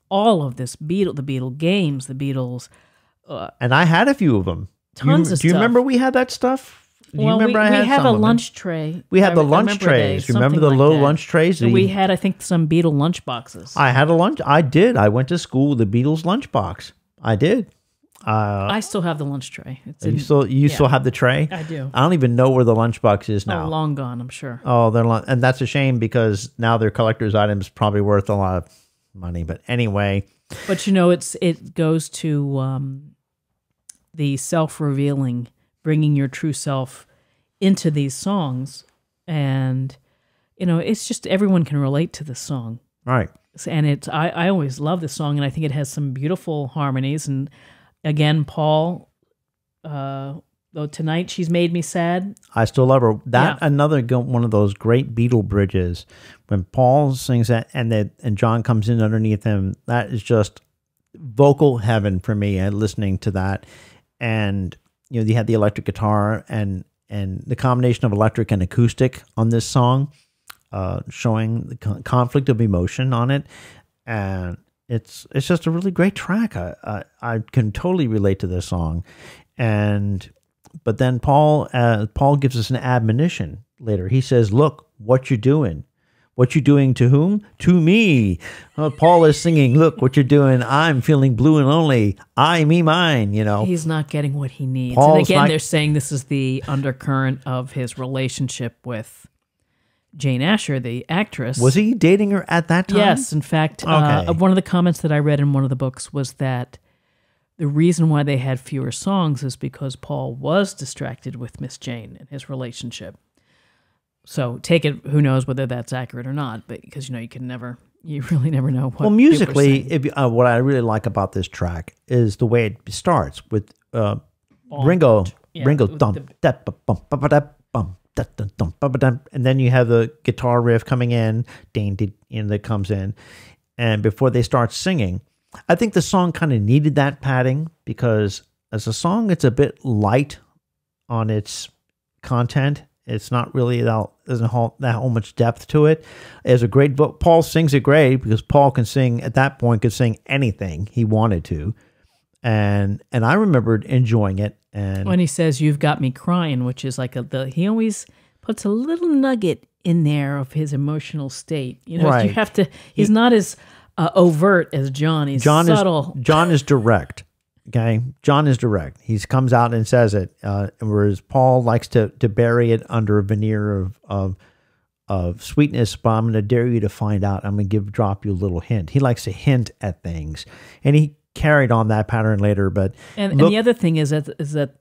all of this the Beatle games, the Beatles. And I had a few of them. Tons of stuff. Do you remember we had that stuff? Do you remember I had we have some a lunch tray. We had the lunch trays. Remember the low lunch trays? We had, I think, some Beatle lunch boxes. I had a lunch. I did. I went to school with the Beatles lunch box. I did. I still have the lunch tray. You still have the tray? I do. I don't even know where the lunch box is now. Oh, long gone, I'm sure. Oh, and that's a shame because now their collector's items probably worth a lot of money. But anyway. But it goes to the self-revealing, bringing your true self into these songs, and it's just everyone can relate to this song, right? And I always love this song, and I think it has some beautiful harmonies. And again, Paul, though tonight she's made me sad, I still love her. Another one of those great Beatle bridges when Paul sings that, and John comes in underneath him. That is just vocal heaven for me. And listening to that, and you had the electric guitar and the combination of electric and acoustic on this song, showing the conflict of emotion on it, and it's just a really great track. I can totally relate to this song, but then Paul gives us an admonition later. He says, "Look, what you're doing." What you doing to whom? To me. Paul is singing, look what you're doing. I'm feeling blue and lonely. I, me, mine, He's not getting what he needs. And again, they're saying this is the undercurrent of his relationship with Jane Asher, the actress. Was he dating her at that time? Yes. In fact, one of the comments that I read in one of the books was that the reason why they had fewer songs is because Paul was distracted with Miss Jane in his relationship. So take it, who knows whether that's accurate or not, but because, you really never know what. Well, musically, what I really like about this track is the way it starts with Ringo, and then you have the guitar riff coming in, that comes in, and before they start singing, I think the song kind of needed that padding because as a song, it's a bit light on its content. It's not really doesn't have that whole much depth to it. There's a great book. Paul sings it great because Paul could sing anything he wanted to, and I remembered enjoying it. And when he says "You've got me crying," which is like he always puts a little nugget in there of his emotional state. Right. You have to. He's not as overt as John. He's subtle. John is direct. Okay, John is direct. He comes out and says it, whereas Paul likes to bury it under a veneer of sweetness. But I'm going to dare you to find out. I'm going to drop you a little hint. He likes to hint at things, and he carried on that pattern later. But and the other thing is that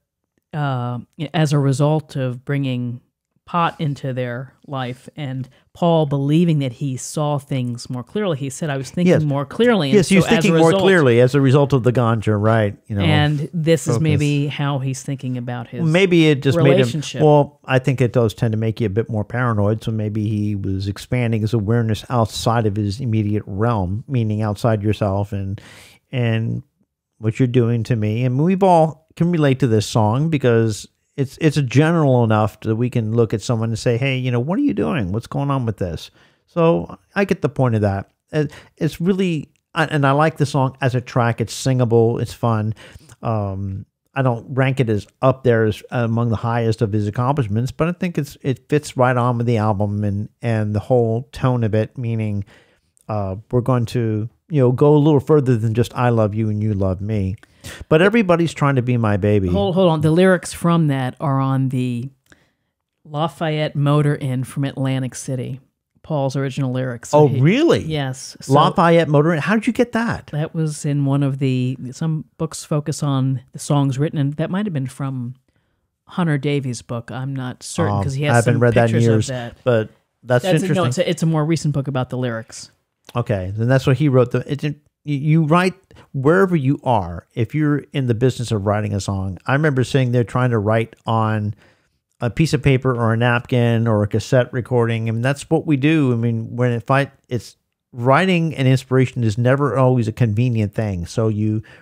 as a result of bringing pot into their life and Paul believing that he saw things more clearly, he said, I was thinking more clearly. Yes, he was thinking more clearly as a result of the ganja, right? And this is maybe how he's thinking about his maybe it just relationship. Made him, well, I think it does tend to make you a bit more paranoid, so maybe he was expanding his awareness outside of his immediate realm, meaning outside yourself and what you're doing to me. And we've all can relate to this song because it's general enough that we can look at someone and say, hey, what are you doing? What's going on with this? So I get the point of that. It's really, and I like the song as a track. It's singable. It's fun. I don't rank it as up there as among the highest of his accomplishments, but I think it fits right on with the album and the whole tone of it, meaning we're going to, go a little further than just I love you and you love me. But everybody's trying to be my baby. Hold on. The lyrics from that are on the Lafayette Motor Inn from Atlantic City. Paul's original lyrics. Oh, really? Yes. So, Lafayette Motor Inn. How did you get that? That was in one of some books focus on the songs written, and that might have been from Hunter Davies' book. I'm not certain because he has I haven't some read that in pictures years, of that. but that's interesting. No, it's a more recent book about the lyrics. Okay, then that's what he wrote. You write wherever you are. If you're in the business of writing a song, I remember sitting there trying to write on a piece of paper or a napkin or a cassette recording, and that's what we do. I mean, it's writing and inspiration is never always a convenient thing. So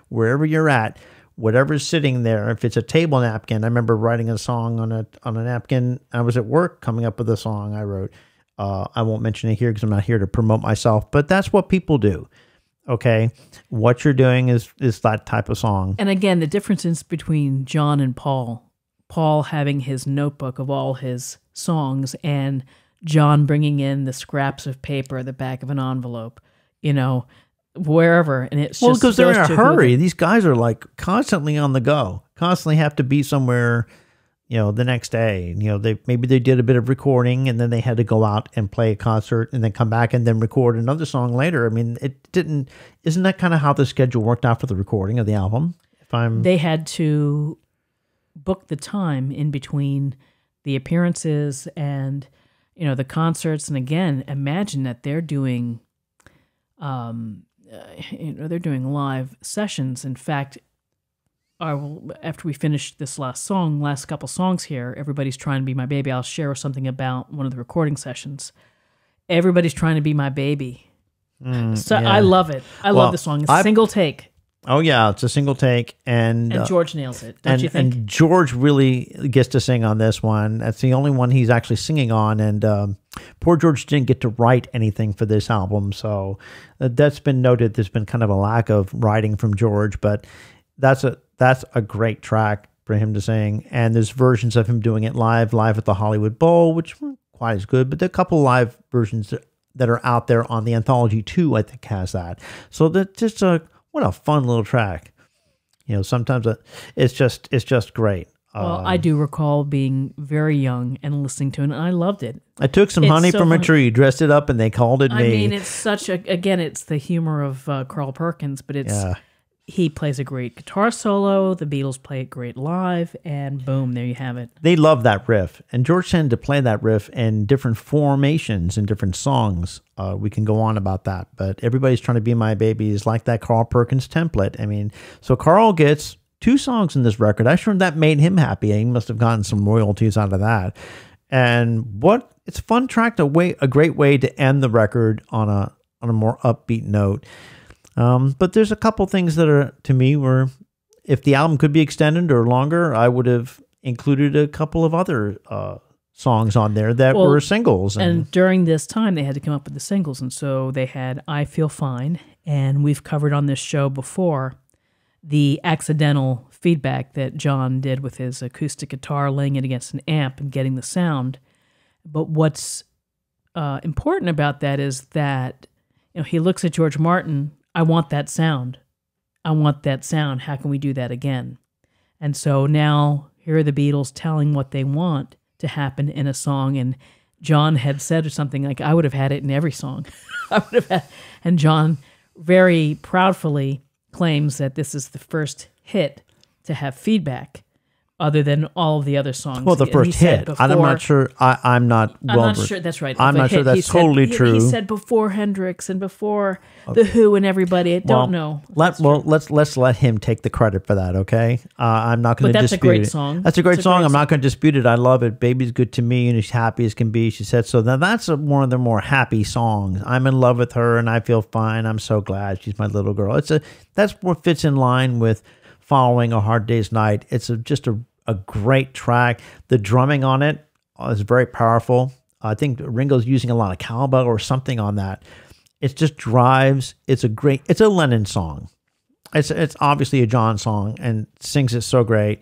wherever you're at, whatever's sitting there, if it's a table napkin, I remember writing a song on a napkin. I was at work coming up with a song I wrote. I won't mention it here because I'm not here to promote myself, but that's what people do. Okay, what you're doing is that type of song. And again, the difference is between John and Paul. Paul having his notebook of all his songs, and John bringing in the scraps of paper, the back of an envelope, wherever. And it's just because they're in a hurry. These guys are like constantly on the go, constantly have to be somewhere, the next day. Maybe they did a bit of recording and then they had to go out and play a concert and then come back and then record another song later. I mean, isn't that kind of how the schedule worked out for the recording of the album? They had to book the time in between the appearances and the concerts, and again, imagine that they're doing they're doing live sessions. In fact, after we finish this last couple songs here, Everybody's Trying to Be My Baby, I'll share something about one of the recording sessions. Everybody's Trying to Be My Baby. So yeah. I love it. I love the song. It's a single take. Oh, yeah, it's a single take. And George nails it, don't you think? And George really gets to sing on this one. That's the only one he's actually singing on. And poor George didn't get to write anything for this album. So that's been noted. There's been kind of a lack of writing from George. But that's a great track for him to sing. And there's versions of him doing it live at the Hollywood Bowl, which weren't quite as good. But there are a couple live versions that are out there on the Anthology 2, I think, has that. So that's just what a fun little track. Sometimes it's just great. Well, I do recall being very young and listening to it, and I loved it. I took some honey from a tree, dressed it up, and they called it me. I mean, it's it's the humor of Carl Perkins, but he plays a great guitar solo, the Beatles play it great live, and boom, there you have it. They love that riff, and George tended to play that riff in different formations in different songs. We can go on about that, but Everybody's Trying to Be My Baby is like that Carl Perkins template. I mean, so Carl gets 2 songs in this record. I'm sure that made him happy. He must have gotten some royalties out of that. And it's a fun track, a great way to end the record on a more upbeat note. But there's a couple things that are, to me, were, if the album could be extended or longer, I would have included a couple of other songs on there that were singles. And during this time, they had to come up with the singles. And so they had I Feel Fine, and we've covered on this show before the accidental feedback that John did with his acoustic guitar, laying it against an amp and getting the sound. But what's important about that is that he looks at George Martin, I want that sound. I want that sound. How can we do that again? And so now here are the Beatles telling what they want to happen in a song. And John had said something like, I would have had it in every song. And John very proudly claims that this is the first hit to have feedback, other than all of the other songs. Well, the first hit. I'm not sure. I'm not sure. That's right. I'm not sure that's totally true. He said before Hendrix and before The Who and everybody. I don't know. Let's let him take the credit for that. Okay. I'm not going to dispute it. That's a great song. That's a great song. I'm not going to dispute it. I love it. Baby's good to me, and she's happy as can be. She said so. Now that's one of the more happy songs. I'm in love with her, and I feel fine. I'm so glad she's my little girl. That's what fits in line with Following a Hard Day's Night. It's just a great track. The drumming on it is very powerful. I think Ringo's using a lot of cowbell or something on that. It just drives. It's a Lennon song. It's obviously a John song, and sings it so great.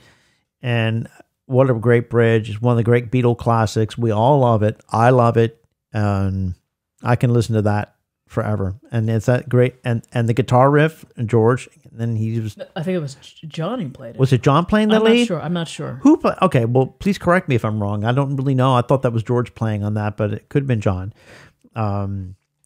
And what a great bridge. It's one of the great Beatle classics. We all love it. I love it. And I can listen to that forever. And it's that great, and the guitar riff, George, and then he was, I think it was John who played it. was it John playing the lead? I'm not sure. Who play? Okay, well, please correct me if I'm wrong. I don't really know. I thought that was George playing on that, but it could have been John.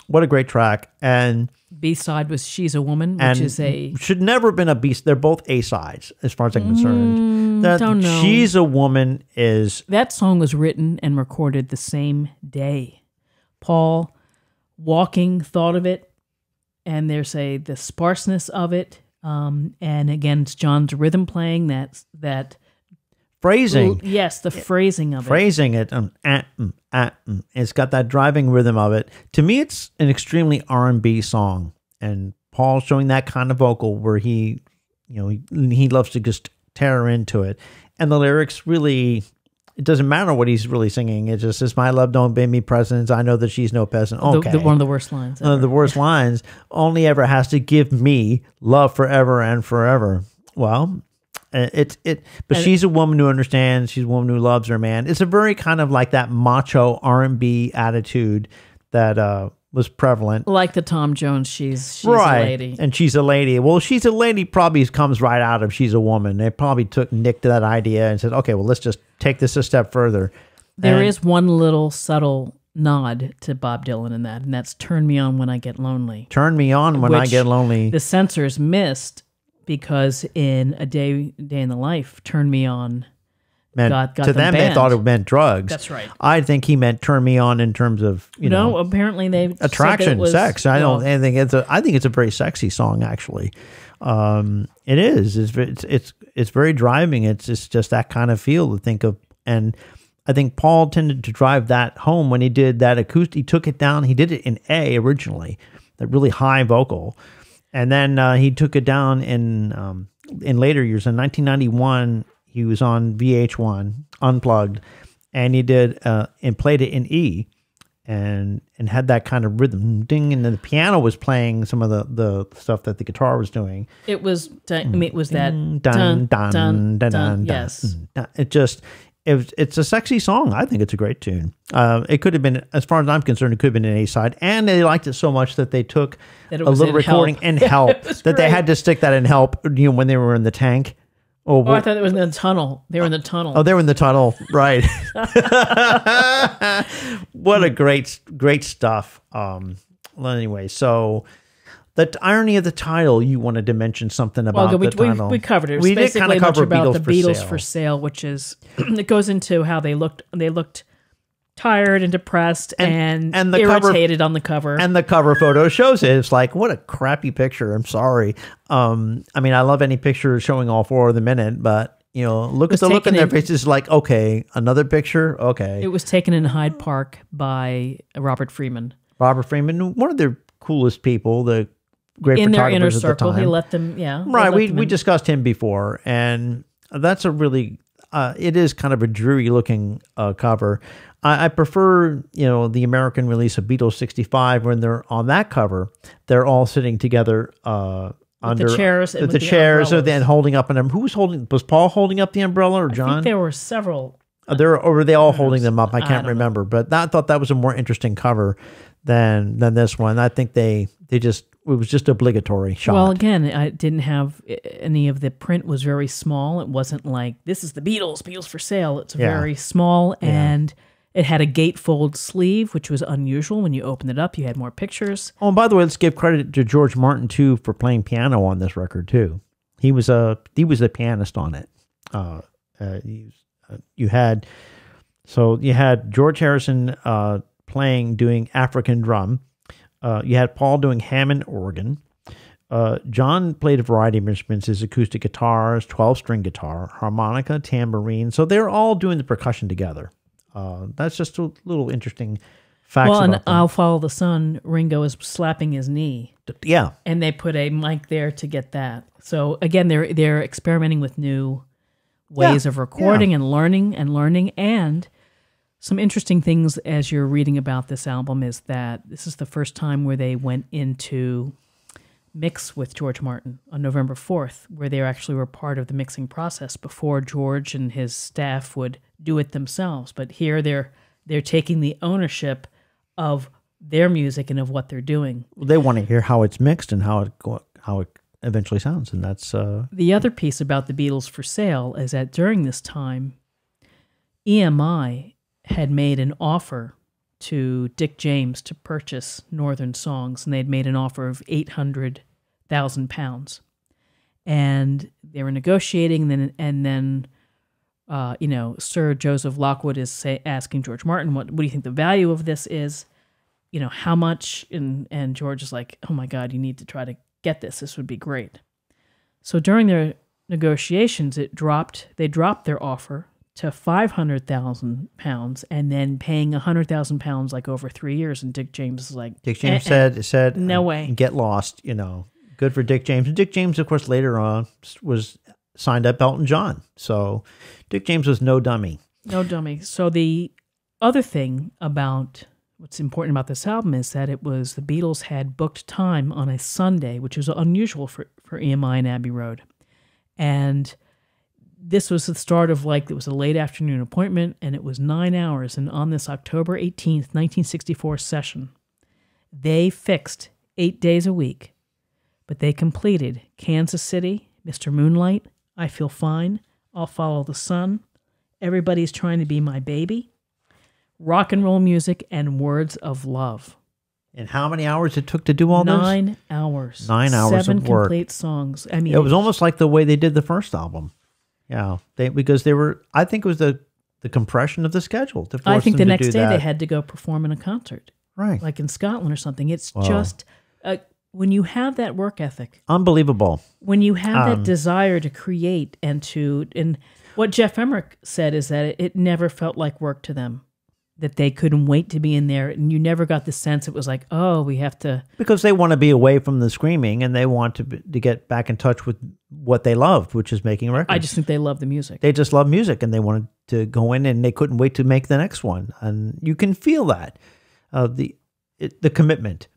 What a great track. And B-side was She's a Woman, which is should never have been a B. They're both A-sides as far as I'm concerned. Don't know. She's a Woman is... That song was written and recorded the same day. Paul, walking, thought of it, and there's the sparseness of it. And again, it's John's rhythm playing, that phrasing. Yes, the phrasing of it. Phrasing it. It's got that driving rhythm of it. To me, it's an extremely R&B song. And Paul showing that kind of vocal where he loves to just tear into it. And the lyrics really, it doesn't matter what he's really singing. It just says, my love don't bid me presents. I know that she's no peasant. Okay. One of the worst lines ever. The worst lines. Only ever has to give me love forever and forever. Well... but she's a woman who understands. She's a woman who loves her man. It's a very kind of like that macho R&B attitude that was prevalent. Like the Tom Jones, she's right. a lady. And she's a lady. Well, she's a lady probably comes right out of she's a woman. They probably took Nick to that idea and said, okay, well, let's just take this a step further. There is one little subtle nod to Bob Dylan in that, and that's Turn Me On When I Get Lonely. Turn me on when I get lonely. The censors missed because in A Day in the Life, Turn Me On got to them banned. They thought it meant drugs. That's right. I think he meant turn me on in terms of apparently they attraction, sex. I think it's a very sexy song actually. It is. It's very driving. It's just that kind of feel to think of, and I think Paul tended to drive that home when he did that acoustic. He took it down. He did it in A originally, that really high vocal. And then he took it down in later years. In 1991, he was on VH1 Unplugged, and he did and played it in E, and had that kind of rhythm, ding, and then the piano was playing some of the stuff that the guitar was doing. It was it was that dun dun dun. Yes, it's a sexy song. I think it's a great tune. It could have been, as far as I'm concerned, it could have been an A-side. And they liked it so much that they took a little recording in Help. That they had to stick that in Help when they were in the tank. I thought it was in the tunnel. They were in the tunnel. Oh, they were in the tunnel. Right. What a great stuff. Well, anyway, so... The irony of the title, you wanted to mention something about the title. We covered it. We did kind of cover about the Beatles for for sale, which is it goes into how they looked. They looked tired and depressed and the irritated on the cover. And the cover photo shows it. It's like, what a crappy picture. I'm sorry. I mean, I love any picture showing all four of them in it, but look at the look in their faces. Like, okay, another picture. Okay, it was taken in Hyde Park by Robert Freeman. Robert Freeman, one of their coolest people. The great in their inner circle, the time. He let them, right. We discussed him before, and that's a really, it is kind of a dreary looking cover. I prefer, the American release of Beatles 65 when they're on that cover, they're all sitting together under the chairs, the chairs, and then holding up an umbrella. Who's holding? Was Paul holding up the umbrella or John? I think there were several. Or were they all holding them up? I can't remember, but I thought that was a more interesting cover than this one. I think it was just obligatory shot. Well, again, I didn't have any of the print was very small. It wasn't like, this is the Beatles for sale. It's very small, and it had a gatefold sleeve, which was unusual. When you opened it up, you had more pictures. Oh, and by the way, let's give credit to George Martin, too, for playing piano on this record, too. He was a pianist on it. You had George Harrison doing African drum. You had Paul doing Hammond organ. John played a variety of instruments, his acoustic guitars, 12-string guitar, harmonica, tambourine. So they're all doing the percussion together. That's just a little interesting fact. Well, and I'll Follow the Sun, Ringo is slapping his knee. Yeah. And they put a mic there to get that. So again, they're experimenting with new ways of recording and learning. And some interesting things as you're reading about this album is that this is the first time where they went into mix with George Martin on November 4th, where they actually were part of the mixing process before George and his staff would do it themselves. But here they're taking the ownership of their music and of what they're doing. They want to hear how it's mixed and how it eventually sounds, and that's the other piece about the Beatles for sale is that during this time, EMI had made an offer to Dick James to purchase Northern Songs, and they'd made an offer of £800,000, and they were negotiating, and then Sir Joseph Lockwood is asking George Martin, what do you think the value of this is? How much? And George is like, oh my God, you need to try to get this. This would be great. So during their negotiations, they dropped their offer to £500,000 and then paying £100,000 like over 3 years. And Dick James is like, Dick James said, no way, get lost. Good for Dick James. And Dick James, of course, later on was signed up Elton John. So Dick James was no dummy. No dummy. So the other thing about what's important about this album is that it was the Beatles had booked time on a Sunday, which was unusual for EMI and Abbey Road. And this was the start of it was a late afternoon appointment, and it was 9 hours. And on this October 18th, 1964 session, they fixed 8 days a week, but they completed Kansas City, Mr. Moonlight, I Feel Fine, I'll Follow the Sun, Everybody's Trying to Be My Baby, Rock and Roll Music, and Words of Love. And how many hours it took to do all this? 9 hours. 9 hours 7 of work. complete songs. I mean, it was almost like the way they did the first album. Yeah, because they were. I think it was the compression of the schedule. To force I think the them to next do day that. they had to go perform in a concert, right? Like in Scotland or something. It's Wow. just when you have that work ethic, unbelievable. When you have that desire to create and what Jeff Emmerich said is that it never felt like work to them. That they couldn't wait to be in there, and you never got the sense it was like, oh, we have to... Because they want to be away from the screaming, and they want to get back in touch with what they loved, which is making records. I just think they love the music. They just love music, and they wanted to go in, and they couldn't wait to make the next one. And you can feel that. The commitment.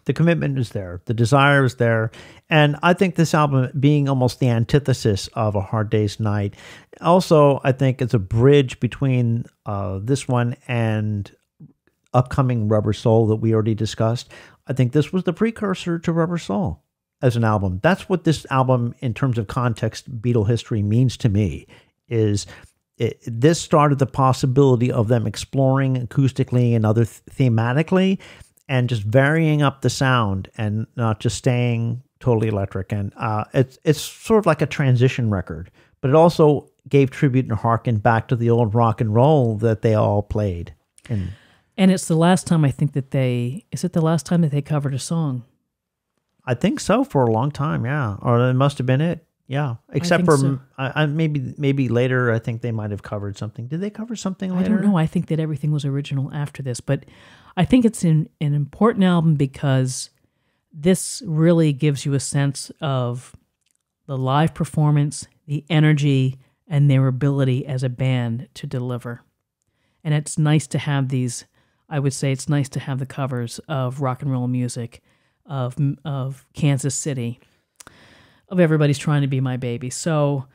The commitment is there. The desire is there. And I think this album being almost the antithesis of A Hard Day's Night, also I think it's a bridge between this one and upcoming Rubber Soul that we already discussed. I think this was the precursor to Rubber Soul as an album. That's what this album, in terms of context, Beatle history, means to me, is this started the possibility of them exploring acoustically and other thematically, and just varying up the sound and not just staying totally electric. And it's sort of like a transition record, but it also gave tribute and harkened back to the old rock and roll that they all played. And it's the last time I think that is it the last time that they covered a song? I think so, for a long time, yeah. Or it must have been it, yeah. Except for so. maybe later, I think they might have covered something. Did they cover something later? I don't know. I think that everything was original after this, but I think it's an important album because this really gives you a sense of the live performance, the energy, and their ability as a band to deliver. And it's nice to have these, I would say it's nice to have the covers of Rock and Roll Music, of Kansas City, of Everybody's Trying to Be My Baby. So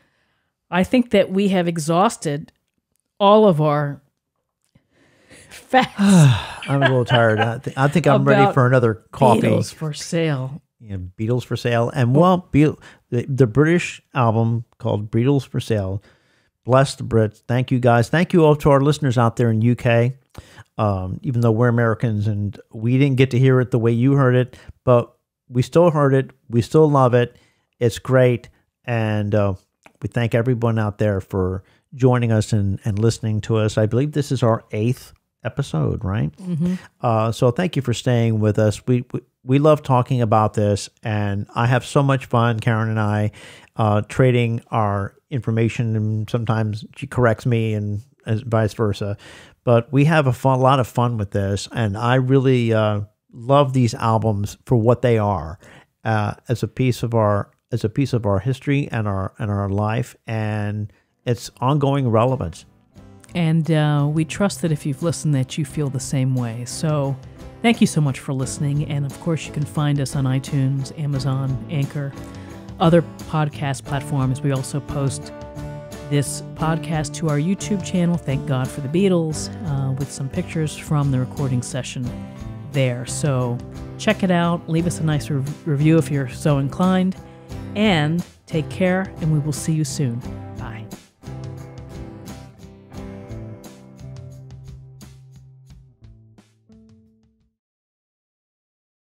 I think that we have exhausted all of our facts. I'm a little tired. I think I'm ready for another coffee. Beatles for Sale. Yeah, Beatles for Sale. And the British album called Beatles for Sale. Bless the Brits. Thank you, guys. Thank you all to our listeners out there in UK. Even though we're Americans and we didn't get to hear it the way you heard it, but we still heard it. We still love it. It's great. And we thank everyone out there for joining us and listening to us. I believe this is our 8th episode, right? Mm-hmm. So thank you for staying with us. We love talking about this, and I have so much fun, Karen and I, trading our information, and sometimes she corrects me and vice versa. But we have a lot of fun with this, and I really love these albums for what they are, as a piece of our history and our life, and its ongoing relevance. And we trust that if you've listened that you feel the same way. So thank you so much for listening. And of course, you can find us on iTunes, Amazon, Anchor, other podcast platforms. We also post this podcast to our YouTube channel, Thank God for the Beatles, with some pictures from the recording session. there. So check it out. Leave us a nice review if you're so inclined. And take care, and we will see you soon.